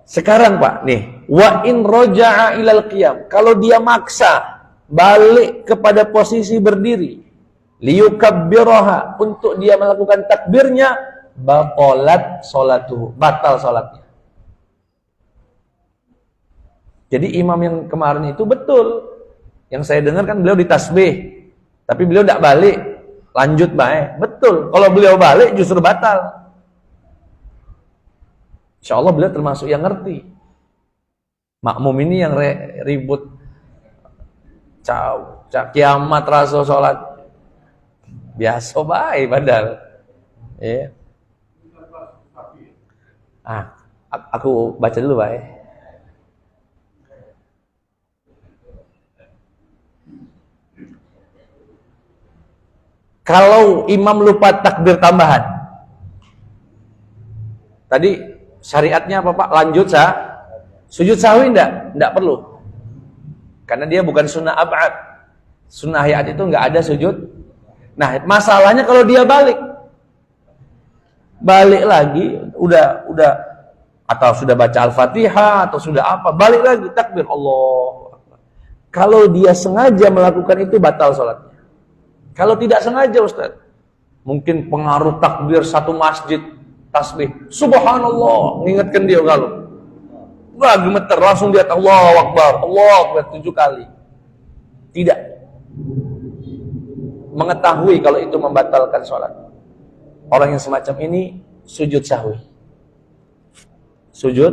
Sekarang Pak, nih, wa in roja'a ilal qiyam. Kalau dia maksa balik kepada posisi berdiri, liyukabbiraha, untuk dia melakukan takbirnya, batalat salatuhu, batal salatnya. Jadi imam yang kemarin itu betul. Yang saya dengar kan beliau ditasbih, tapi beliau tidak balik, lanjut baik. Betul. Kalau beliau balik justru batal. Insya Allah beliau termasuk yang ngerti. Makmum ini yang ribut, kiamat rasa sholat, biasa baik padahal. Ya. Aku baca dulu baik. Kalau imam lupa takbir tambahan, tadi syariatnya apa Pak? Lanjut sujud sahwi enggak? Enggak perlu. Karena dia bukan sunnah ab'ad. Sunnah hayat itu enggak ada sujud. Nah, masalahnya kalau dia balik lagi, udah atau sudah baca Al-Fatihah atau sudah apa, balik lagi takbir Allah. Kalau dia sengaja melakukan itu batal sholatnya. Kalau tidak sengaja Ustaz, mungkin pengaruh takbir satu masjid tasbih, subhanallah, mengingatkan dia kalau wah gemeter, langsung lihat Allahu Akbar 7 kali. Tidak mengetahui kalau itu membatalkan sholat. Orang yang semacam ini sujud sahwi. Sujud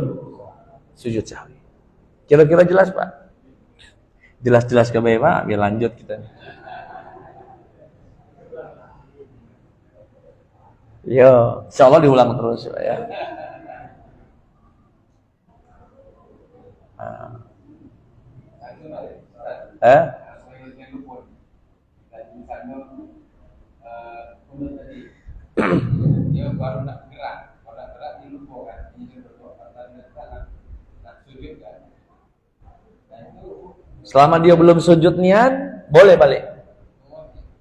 sahwi. Kira-kira jelas Pak? Jelas-jelas ke Pak, biar lanjut kita. Yo, insyaallah diulang terus ya. Dia baru nak gerak, kalau nak gerak dia lupa kan, dia berdoa nak sujud kan. Dan itu selama dia belum sujud niat, boleh balik.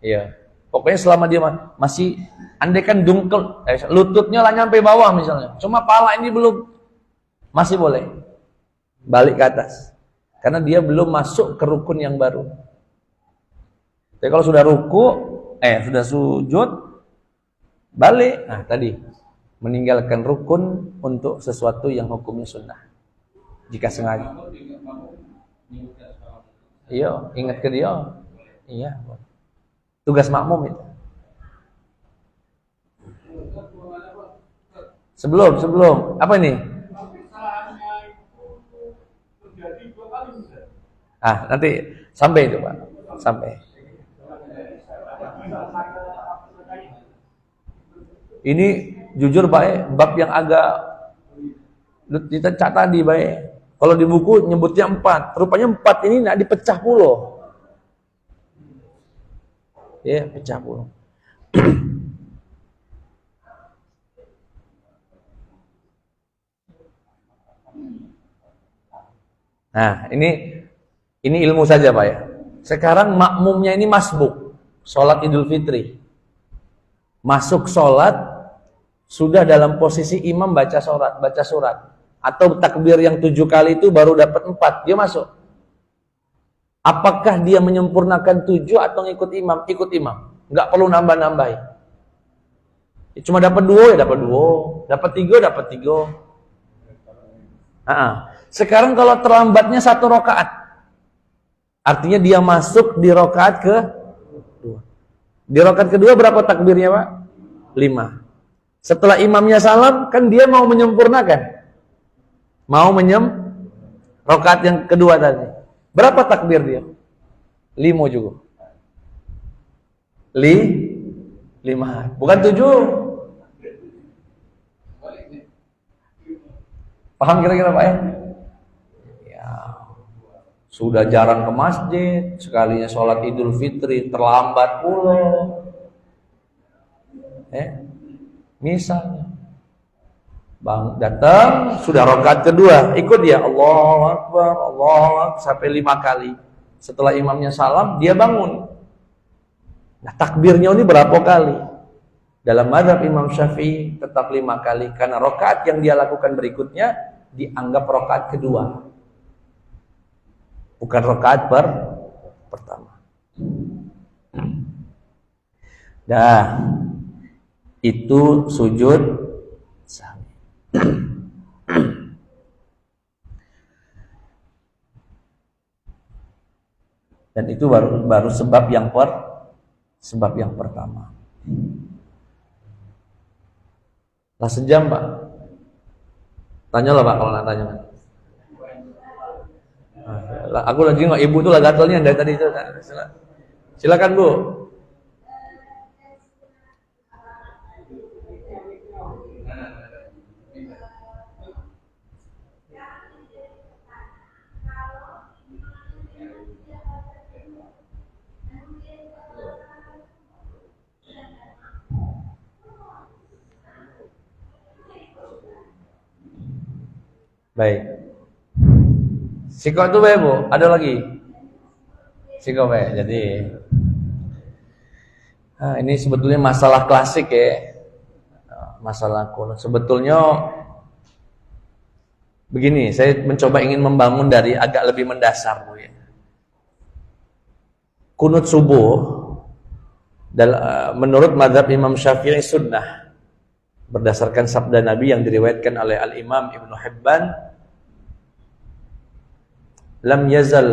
Iya. Pokoknya selama dia masih, andai kan dungkel, lututnya lah nyampe bawah misalnya, cuma pala ini belum, masih boleh balik ke atas. Karena dia belum masuk ke rukun yang baru. Tapi kalau sudah sudah sujud, balik. Nah tadi, meninggalkan rukun untuk sesuatu yang hukumnya sunnah. Jika sengaja. Iya, ingat ke dia. Iya. Tugas makmum itu. Sebelum. Apa ini? Nanti sampai itu Pak. Sampai. Ini jujur Pak, bab yang agak kita catat tadi Pak. Kalau di buku nyebutnya 4, rupanya 4 ini nak dipecah puluh. Ya, pecah puluh. Nah, ini ilmu saja Pak ya. Sekarang makmumnya ini masbuk, sholat Idul Fitri. Masuk sholat, sudah dalam posisi imam baca surat. Atau takbir yang 7 kali itu baru dapat 4, dia masuk. Apakah dia menyempurnakan 7 atau ngikut imam? Ikut imam. Enggak perlu nambah-nambahin. Cuma dapat 2 ya dapat 2, dapat 3 dapat 3. Sekarang kalau terlambatnya 1 rakaat, artinya dia masuk di rakaat ke-2. Di rakaat kedua berapa takbirnya Pak? 5. Setelah imamnya salam, kan dia mau menyempurnakan. Rakaat yang kedua tadi. Berapa takbir dia? 5 juga. 5. Bukan 7. Paham kira-kira Pak ya? Ya. Sudah jarang ke masjid, sekalinya sholat Idul Fitri terlambat pula. Misalnya Bang datang, sudah rakaat kedua, ikut dia Allahu Akbar, sampai 5 kali. Setelah imamnya salam, dia bangun. Nah, takbirnya ini berapa kali? Dalam mazhab Imam Syafi'i tetap 5 kali, karena rakaat yang dia lakukan berikutnya dianggap rakaat kedua, bukan rakaat pertama. Itu sujud sahwi. Dan itu baru sebab yang pertama. Lah sejam Pak. Tanyalah Pak kalau nak tanya. Aku lagi nggak, ibu tuh lah gatalnya dari tadi itu. Silakan Bu. Baik. Siko itu baik Bu, ada lagi? Siko baik. Jadi ini sebetulnya masalah klasik ya. Masalah kunut. Sebetulnya begini, saya mencoba ingin membangun dari agak lebih mendasar Bu ya. Kunut subuh menurut mazhab Imam Syafi'i sunnah berdasarkan sabda Nabi yang diriwayatkan oleh Al-Imam Ibnu Hibban, lam yazal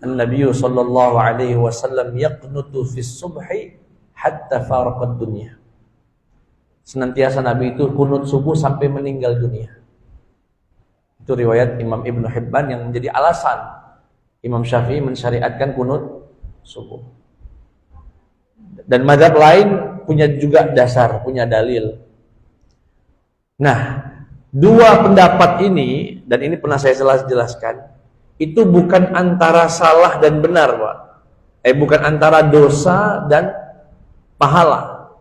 an-nabiy sallallahu alaihi wasallam yaqnutu fi subhi hatta faraqad dunya. Senantiasa Nabi itu kunut subuh sampai meninggal dunia. Itu riwayat Imam Ibnu Hibban yang menjadi alasan Imam Syafi'i mensyariatkan kunut subuh. Dan mazhab lain punya juga dasar, punya dalil. Nah, dua pendapat ini, dan ini pernah saya jelaskan, itu bukan antara salah dan benar, Pak. Bukan antara dosa dan pahala.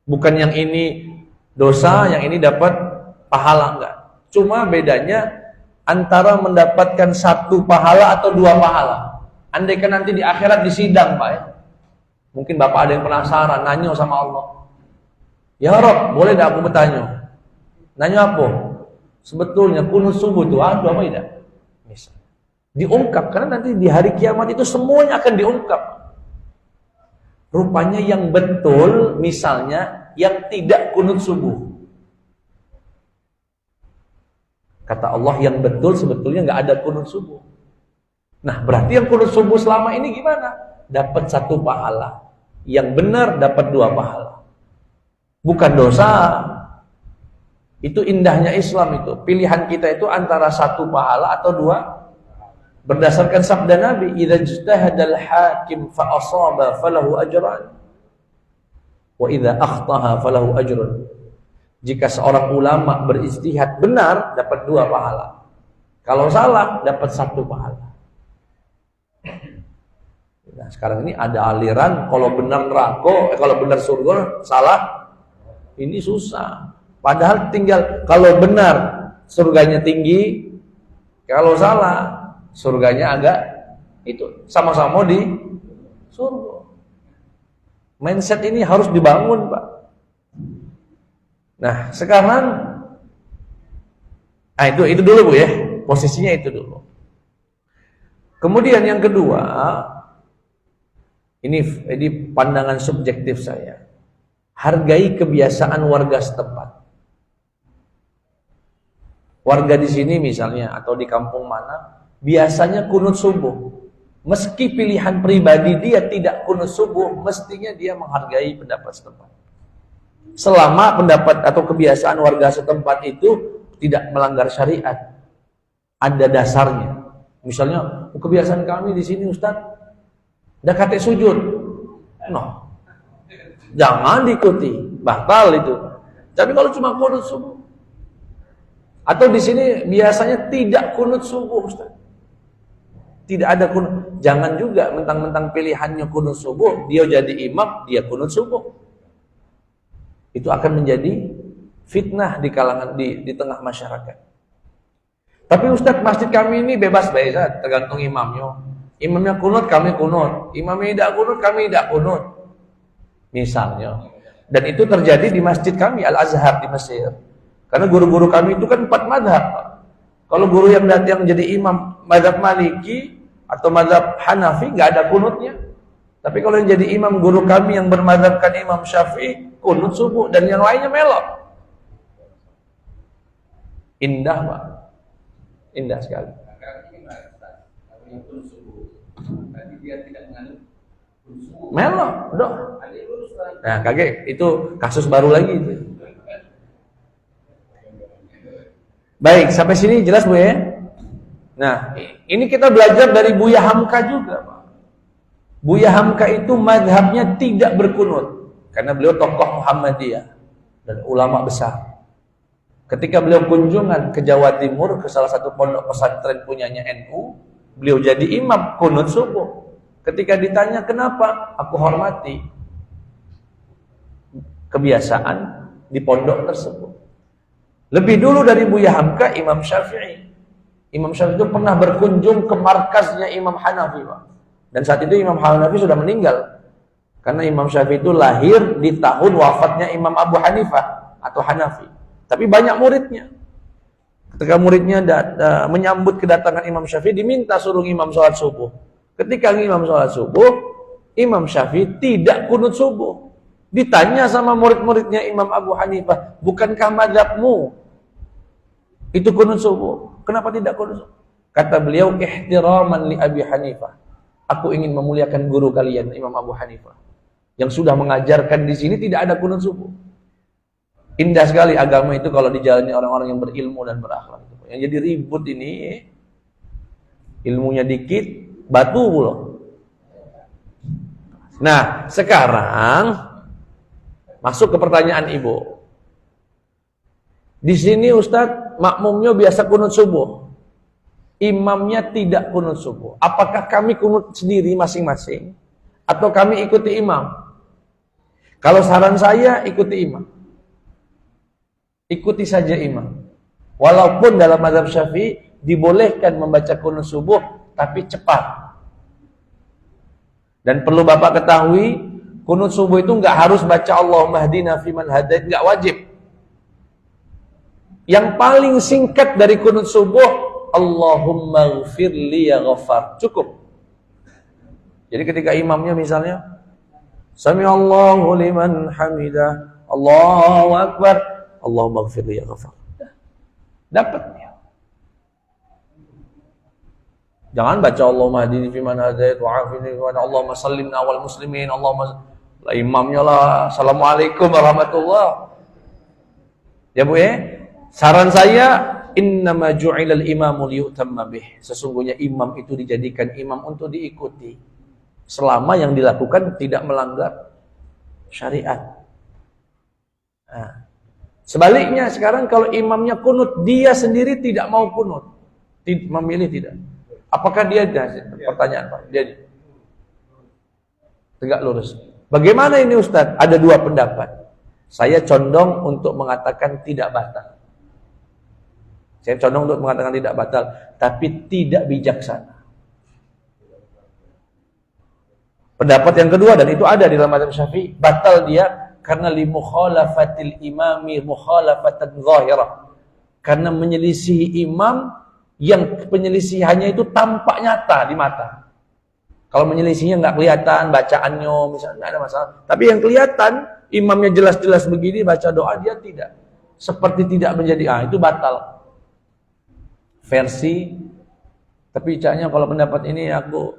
Bukan yang ini dosa, yang ini dapat pahala, enggak. Cuma bedanya antara mendapatkan satu pahala atau dua pahala. Andaikan nanti di akhirat disidang, Pak ya. Mungkin Bapak ada yang penasaran, nanya sama Allah. Ya Rob, boleh tidak aku bertanya? Nanya apa? Sebetulnya kunut subuh itu apa tidak? Misal. Diungkap, karena nanti di hari kiamat itu semuanya akan diungkap. Rupanya yang betul, misalnya, yang tidak kunut subuh. Kata Allah, yang betul sebetulnya nggak ada kunut subuh. Nah, berarti yang kunut subuh selama ini gimana? Dapat satu pahala. Yang benar dapat dua pahala. Bukan dosa. Itu indahnya Islam itu. Pilihan kita itu antara satu pahala atau dua. Berdasarkan sabda Nabi, idza ijtahadal hakim fa asaba falahu ajran wa idza akhtaha falahu ajrun. Jika seorang ulama berijtihad benar, dapat dua pahala. Kalau salah, dapat satu pahala. Nah, sekarang ini ada aliran kalau benar neraka, kalau benar surga, salah ini susah. Padahal tinggal kalau benar surganya tinggi, kalau salah surganya agak itu sama-sama di surga. Mindset ini harus dibangun, Pak. Nah, sekarang itu dulu Bu ya. Posisinya itu dulu. Kemudian yang kedua, ini pandangan subjektif saya. Hargai kebiasaan warga setempat. Warga di sini misalnya atau di kampung mana biasanya kunut subuh. Meski pilihan pribadi dia tidak kunut subuh, mestinya dia menghargai pendapat setempat. Selama pendapat atau kebiasaan warga setempat itu tidak melanggar syariat. Ada dasarnya. Misalnya, kebiasaan kami di sini Ustaz, dah kate sujud. No. Jangan diikuti, batal itu. Tapi kalau cuma kunut subuh. Atau di sini biasanya tidak kunut subuh, Ustaz. Tidak ada kunut. Jangan juga mentang-mentang pilihannya kunut subuh, dia jadi imam, dia kunut subuh. Itu akan menjadi fitnah di kalangan di tengah masyarakat. Tapi Ustaz, masjid kami ini bebas Ustaz, tergantung imamnya. Imamnya kunut, kami kunut. Imamnya tidak kunut, kami tidak kunut. Misalnya. Dan itu terjadi di masjid kami, Al-Azhar di Mesir. Karena guru-guru kami itu kan 4 madhab. Kalau guru yang jadi imam madhab Maliki atau madhab Hanafi, nggak ada kunutnya. Tapi kalau yang jadi imam guru kami yang bermadhabkan Imam Syafi'i, kunut subuh. Dan yang lainnya melok. Indah Pak. Indah sekali. Melok, dok. Nah, kaget itu kasus baru lagi itu. Baik, sampai sini jelas Bu ya? Nah, ini kita belajar dari Buya Hamka juga, Pak. Buya Hamka itu mazhabnya tidak berkunut karena beliau tokoh Muhammadiyah dan ulama besar. Ketika beliau kunjungan ke Jawa Timur ke salah satu pondok pesantren punyanya NU, beliau jadi imam kunut subuh. Ketika ditanya kenapa, aku hormati kebiasaan di pondok tersebut. Lebih dulu dari Buya Hamka, Imam Syafi'i. Imam Syafi'i itu pernah berkunjung ke markasnya Imam Hanafi, Pak. Dan saat itu Imam Hanafi sudah meninggal. Karena Imam Syafi'i itu lahir di tahun wafatnya Imam Abu Hanifah atau Hanafi. Tapi banyak muridnya. Ketika muridnya menyambut kedatangan Imam Syafi'i, diminta suruh imam sholat subuh. Ketika imam sholat subuh, Imam Syafi'i tidak kunut subuh. Ditanya sama murid-muridnya Imam Abu Hanifah, bukankah mazhabmu itu kunut subuh? Kenapa tidak kunut subuh? Kata beliau, ihtiraman li Abi Hanifah. Aku ingin memuliakan guru kalian, Imam Abu Hanifah, yang sudah mengajarkan di sini tidak ada kunut subuh. Indah sekali agama itu kalau dijalani orang-orang yang berilmu dan berakhlak. Yang jadi ribut ini, ilmunya dikit, batu loh. Nah, sekarang masuk ke pertanyaan ibu. Di sini Ustadz, makmumnya biasa kunut subuh. Imamnya tidak kunut subuh. Apakah kami kunut sendiri masing-masing? Atau kami ikuti imam? Kalau saran saya, ikuti imam. Ikuti saja imam. Walaupun dalam mazhab Syafi'i dibolehkan membaca kunut subuh, tapi cepat. Dan perlu Bapak ketahui, kunut subuh itu enggak harus baca Allahumma hdina fiman hadait, enggak wajib. Yang paling singkat dari kunut subuh, Allahumma ghfirli ya ghafar, cukup. Jadi ketika imamnya misalnya Sami Allahu liman hamidah, Allahu akbar, Allahumma ghfirli ya ghafar. Dapat ya. Jangan baca Allahumma hdini fiman hadait wa afini wa Allahumma sallimna wal muslimin, Allahumma lah imamnya lah, assalamualaikum warahmatullah. Ya Bu ya, saran saya, innama ju'ilal imamu liyutamma bih. Sesungguhnya imam itu dijadikan imam untuk diikuti, selama yang dilakukan tidak melanggar syariat. Nah, sebaliknya sekarang kalau imamnya kunut, dia sendiri tidak mau kunut, memilih tidak. Apakah dia, pertanyaan Pak, dia tegak lurus. Bagaimana ini Ustadz? Ada dua pendapat. Saya condong untuk mengatakan tidak batal. Saya condong untuk mengatakan tidak batal, tapi tidak bijaksana. Pendapat yang kedua, dan itu ada di dalam mazhab Syafi'i, batal dia karena li mukhalafatil imami mukhalafatan zahirah. Karena menyelisihi imam yang penyelisihannya itu tampak nyata di mata. Kalau menyelisihinya nggak kelihatan bacaannya, misalnya nggak ada masalah. Tapi yang kelihatan imamnya jelas-jelas begini baca doa, dia tidak. Seperti tidak menjadi itu batal. Versi, tapi caknya kalau pendapat ini aku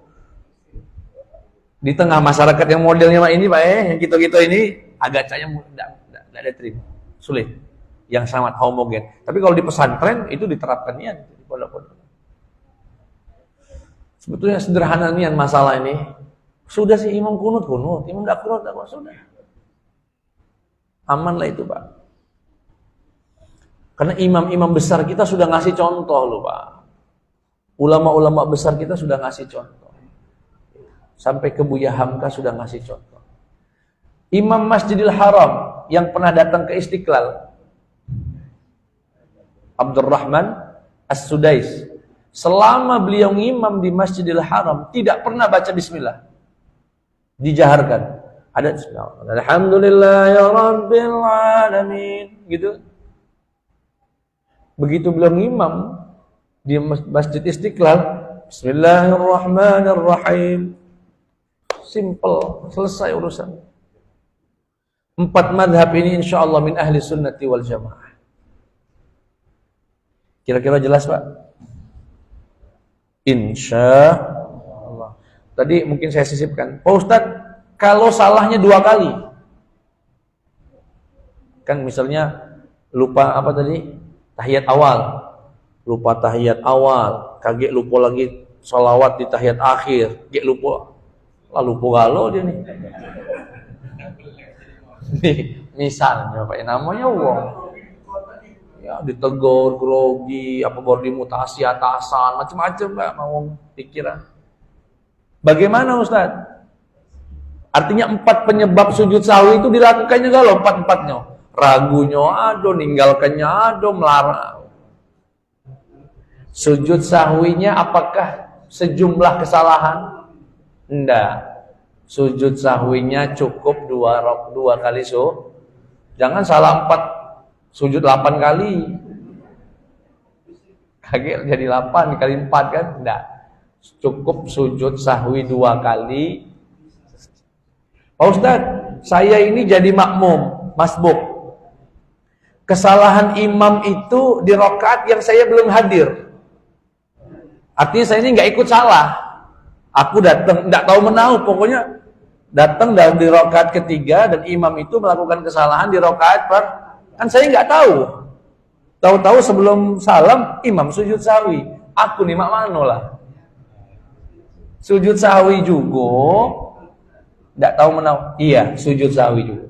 di tengah masyarakat yang modelnya ini Pak yang gitu-gitu ini agak caknya tidak ada terima, sulit, yang sangat homogen. Tapi kalau di pesantren itu diterapkan di pondok-pondok. Sebetulnya sederhana nian masalah ini. Sudah sih imam kunut, imam tidak kunut, sudah. Amanlah itu Pak. Karena imam-imam besar kita sudah ngasih contoh loh Pak. Ulama-ulama besar kita sudah ngasih contoh. Sampai ke Buya Hamka sudah ngasih contoh. Imam Masjidil Haram yang pernah datang ke Istiqlal, Abdurrahman As-Sudais, selama beliau ngimam di Masjidil Haram tidak pernah baca bismillah. Dijaharkan. Ada alhamdulillahirabbil alamin gitu. Begitu beliau ngimam di Masjid Istiqlal, bismillahirrahmanirrahim. Simple, selesai urusan. 4 madhab ini insyaallah min ahli sunnati wal jamaah. Kira-kira jelas Pak? Insya Allah. Tadi mungkin saya sisipkan, Pak Ustadz, kalau salahnya 2 kali, kan misalnya lupa apa tadi, tahiyat awal, lupa tahiyat awal, kaget lupa lagi sholawat di tahiyat akhir, kaget lupa, lalu lupa galau dia nih. Nih misalnya Pak, namanya wong. Ya ditegur, grogi, apa baru dimutasi atasan, macam-macam Pak, mau pikiran. Bagaimana Ustaz? Artinya 4 penyebab sujud sahwi itu dilakukannya kalau 4-4-nya. Ragunya ada, ninggalkannya ada, melarang. Sujud sahwinya apakah sejumlah kesalahan? Enggak. Sujud sahwinya cukup dua kali Jangan salah 4, sujud 8 kali. Kaget jadi 8 kali 4 kan? Enggak. Cukup sujud sahwi 2 kali. Pak Ustadz, saya ini jadi makmum, masbuk. Kesalahan imam itu di rakaat yang saya belum hadir. Artinya saya ini nggak ikut salah. Aku datang, nggak tahu menahu, pokoknya datang di rakaat ketiga dan imam itu melakukan kesalahan di rakaat kan saya nggak tahu. Tahu-tahu sebelum salam imam sujud sahwi. Aku nih makmano lah. Sujud sahwi juga, nggak tahu menahu. Iya, sujud sahwi juga.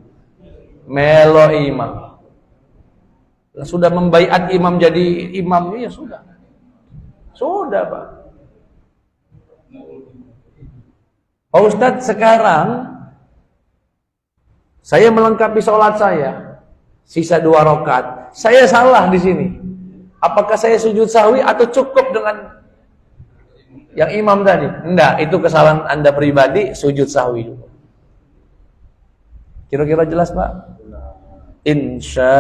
Melo imam. Sudah membaiat imam jadi imam, ya sudah. Sudah, Pak. Pak Ustadz, sekarang saya melengkapi sholat saya, sisa 2 rakaat. Saya salah di sini. Apakah saya sujud sahwi atau cukup dengan yang imam tadi? Enggak, itu kesalahan Anda pribadi, sujud sahwi juga. Kira-kira jelas, Pak? Insya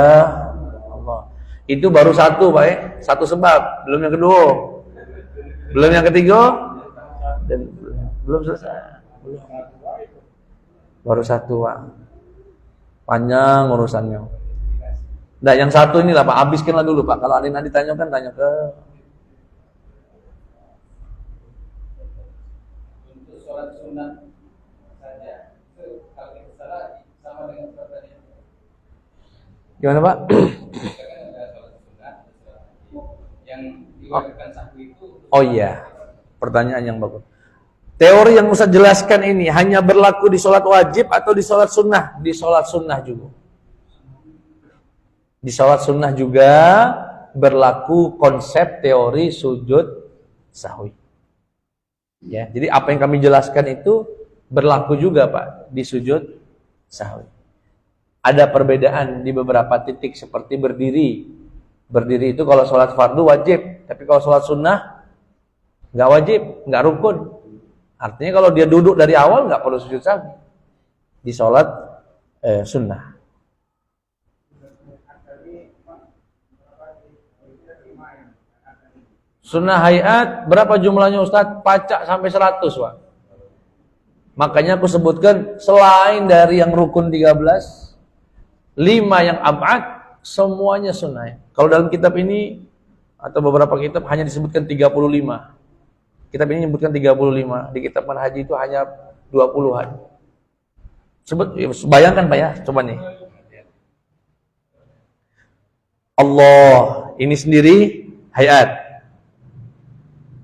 Allah. Itu baru satu, Pak, satu sebab, belum yang kedua. Belum yang ketiga, dan belum selesai. Belum. Baru satu, Pak. Panjang urusannya. Nah, yang satu inilah, Pak, habiskanlah dulu, Pak. Kalau ada yang ditanyakan, tanya ke. Untuk sholat sunat saja, itu kalau kita salah sama dengan sholat tadi. Gimana, Pak? Kan ada sholat sunat, yang diwajibkan sahwi itu. Oh iya, pertanyaan yang bagus. Teori yang Ustaz jelaskan ini hanya berlaku di sholat wajib atau di sholat sunnah? Di sholat sunnah juga. Di sholat sunnah juga berlaku konsep teori sujud sahwi. Ya, jadi apa yang kami jelaskan itu berlaku juga, Pak, di sujud sahwi. Ada perbedaan di beberapa titik seperti berdiri. Berdiri itu kalau sholat fardu wajib, tapi kalau sholat sunnah nggak wajib, nggak rukun. Artinya kalau dia duduk dari awal nggak perlu sujud sahwi di sholat sunnah. Sunnah hayat berapa jumlahnya, Ustadz? Pacak sampai 100, Pak. Makanya aku sebutkan selain dari yang rukun 13, 5 yang ab'ad, semuanya sunnah. Kalau dalam kitab ini atau beberapa kitab hanya disebutkan 35. Kitab ini menyebutkan 35. Di kitab Manhaji itu hanya 20-an. Bayangkan, Pak, ya, coba nih. Allah ini sendiri hayat.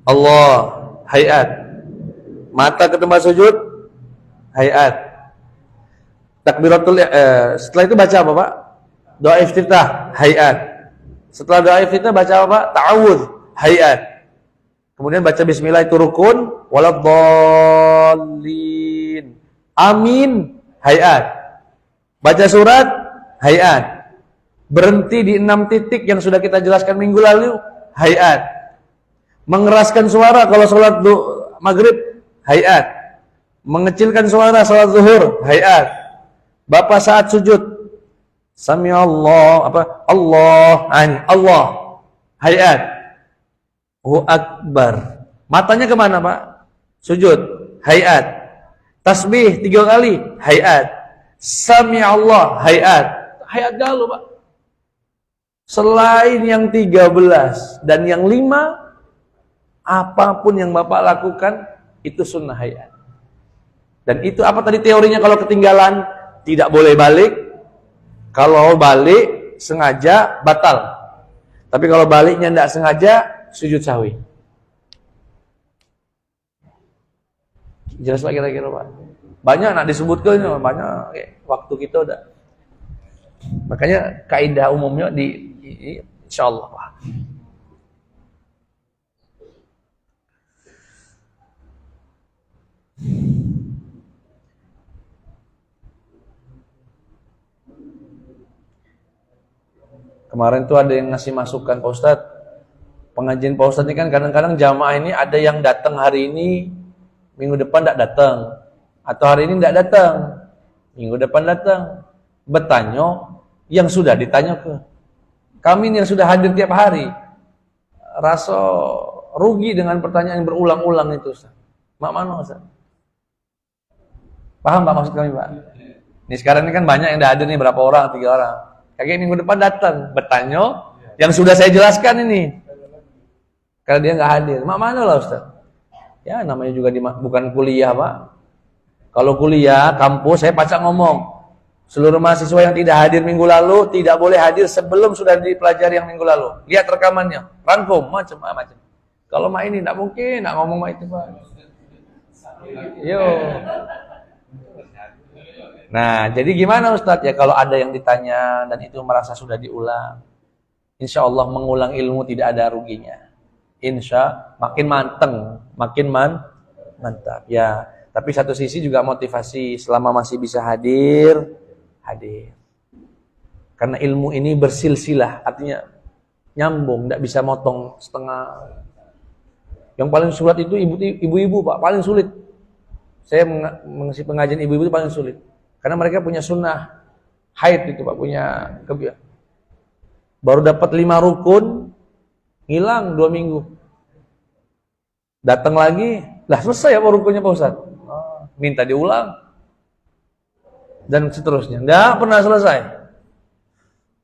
Allah hayat. Mata ke tempat sujud hayat. Takbiratul setelah itu baca apa, Pak? Doa iftitah hayat. Setelah doa iftitah baca apa, Pak? Ta'awudz hayat. Kemudian baca bismillah itu rukun, waladhdallin. Amin hayat. Baca surat hayat. Berhenti di 6 titik yang sudah kita jelaskan minggu lalu hayat. Mengeraskan suara kalau sholat maghrib hayat. Mengecilkan suara sholat zuhur hayat. Bapak saat sujud sami Allah Allah hayat. Akbar. Matanya kemana, Pak? Sujud hayat. Tasbih 3 kali hayat. Sami Allah hayat. Hayat galau, Pak. Selain yang 13 dan yang 5, apapun yang Bapak lakukan itu sunnah hayat. Dan itu apa tadi teorinya? Kalau ketinggalan tidak boleh balik. Kalau balik sengaja batal. Tapi kalau baliknya tidak sengaja sujud sahwi. Jelas lagi kira-kira, Pak. Banyak nak disebutkan, banyak waktu kita udah. Makanya kaidah umumnya di insyaallah, Pak. Kemarin tuh ada yang ngasih masukan, Pak Ustadz, pengajian Pak Ustadz ini kan kadang-kadang jamaah ini ada yang datang hari ini, minggu depan tidak datang, atau hari ini tidak datang, minggu depan datang. Bertanya yang sudah ditanya ke kami yang sudah hadir tiap hari, rasa rugi dengan pertanyaan yang berulang-ulang itu, Ustaz. Mak mana, Ustaz? Paham Pak maksud kami, Pak? Ini sekarang ini kan banyak yang dah hadir nih, berapa orang? 3 orang. Kayak minggu depan datang, bertanya yang sudah saya jelaskan ini. Karena dia nggak hadir. Mak mana lah, Ustaz? Ya namanya juga bukan kuliah, Pak. Kalau kuliah, kampus, saya pacak ngomong. Seluruh mahasiswa yang tidak hadir minggu lalu tidak boleh hadir sebelum sudah dipelajari yang minggu lalu. Lihat rekamannya, rangkum macam-macam. Kalau mak ini tidak mungkin, nak ngomong mak itu, Pak. Yo. Nah, jadi gimana Ustadz ya kalau ada yang ditanya dan itu merasa sudah diulang? Insya Allah mengulang ilmu tidak ada ruginya. Insya makin manteng, makin mantap. Ya, tapi satu sisi juga motivasi selama masih bisa hadir. Karena ilmu ini bersilsilah, artinya nyambung, tidak bisa motong setengah. Yang paling sulit itu ibu-ibu, Pak, paling sulit. Saya mengisi pengajian ibu-ibu itu paling sulit. Karena mereka punya sunnah haid itu, Pak, punya kebiasaan. Baru dapat 5 rukun, hilang 2 minggu. Datang lagi, lah selesai apa rukunnya Pak Ustaz? Minta diulang. Dan seterusnya, nggak pernah selesai.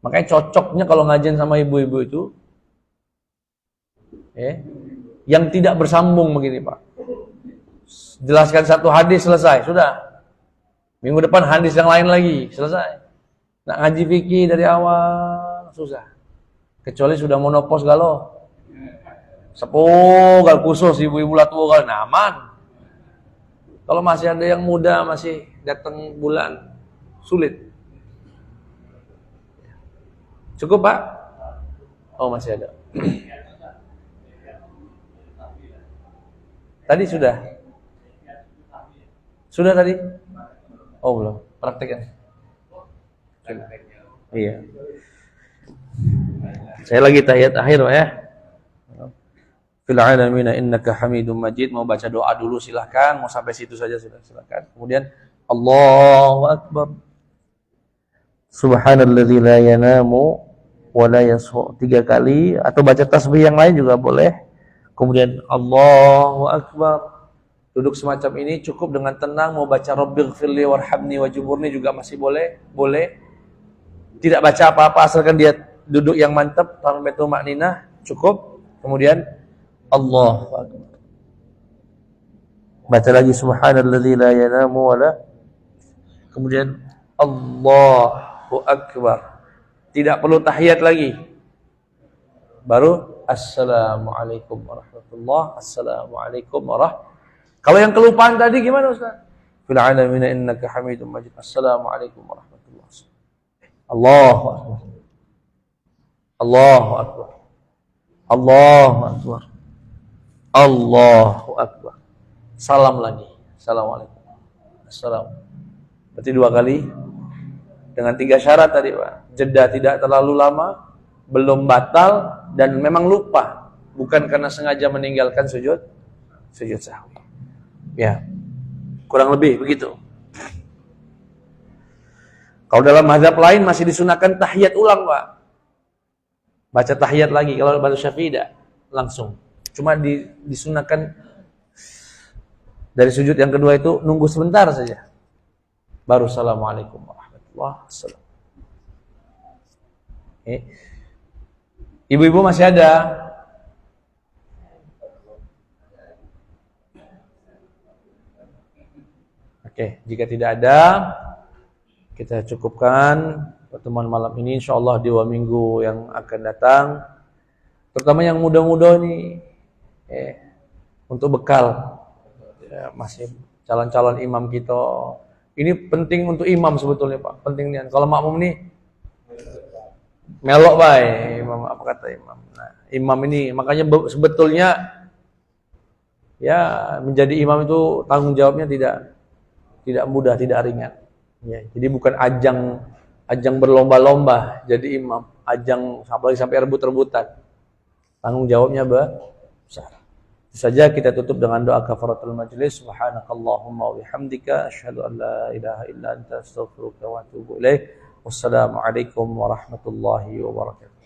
Makanya cocoknya kalau ngajian sama ibu-ibu itu, yang tidak bersambung begini Pak. Jelaskan satu hadis selesai, sudah. Minggu depan hadis yang lain lagi, selesai. Nak ngaji fikih dari awal, susah. Kecuali sudah monopos galau. Sepuh, gal khusus, ibu-ibu latu gal, nah aman. Kalau masih ada yang muda, masih datang bulan, sulit. Cukup Pak? Oh masih ada. Tadi sudah? Sudah tadi? Oh belum, prakteknya. Iya. Saya lagi tahiyat akhir Pak ya. Fil alamin innaka Hamidum Majid. Mau baca doa dulu silahkan, mau sampai situ saja sudah silahkan. Kemudian Allahu Akbar. Subhanalladzi la yanamu wa la yashu 3 kali atau baca tasbih yang lain juga boleh. Kemudian Allahu Akbar. Duduk semacam ini cukup dengan tenang, mau baca Rabbighfirli warhamni wajburni juga masih boleh. Tidak baca apa-apa asalkan dia duduk yang mantap, tanpa makninah cukup. Kemudian Allahu Akbar. Baca lagi Subhanalladzi la yanamu wa la. Kemudian Allahu Akbar. Tidak perlu tahiyat lagi. Baru Assalamualaikum warahmatullahi. Assalamualaikum warahmatullahi. Kalau yang kelupaan tadi gimana Ustaz? Fil alamin innaka Hamidum Majid. Assalamualaikum warahmatullahi. Allahu Akbar. Allahu Akbar. Allahu Akbar. Allahu Akbar. Salam lagi. Assalamualaikum. Assalamualaikum. Berarti 2 kali dengan 3 syarat tadi Pak. Jeda tidak terlalu lama, belum batal dan memang lupa, bukan karena sengaja meninggalkan sujud sahwi. Ya. Kurang lebih begitu. Kalau dalam mazhab lain masih disunahkan tahiyat ulang, Pak. Baca tahiyat lagi. Kalau baca Syafi'i tidak langsung. Cuma disunahkan dari sujud yang kedua itu nunggu sebentar saja. Baru Assalamualaikum warahmatullahi wabarakatuh. Ibu-ibu masih ada? Oke, jika tidak ada, kita cukupkan pertemuan malam ini. InsyaAllah di 2 minggu yang akan datang, terutama yang muda-muda nih, untuk bekal, ya, masih calon-calon imam kita. Ini penting untuk imam sebetulnya Pak, penting nih. Kalau makmum nih melok baik, imam apa kata imam. Nah, imam ini makanya sebetulnya ya menjadi imam itu tanggung jawabnya tidak mudah, tidak ringan. Ya, jadi bukan ajang berlomba-lomba jadi imam, ajang apalagi sampai rebut-rebutan. Tanggung jawabnya besar. Itu saja, kita tutup dengan doa kafaratul majlis. Subhanakallahumma wa bihamdika asyhadu an la ilaha illa anta astaghfiruka wa atubu ilaik. Wassalamualaikum warahmatullahi wabarakatuh.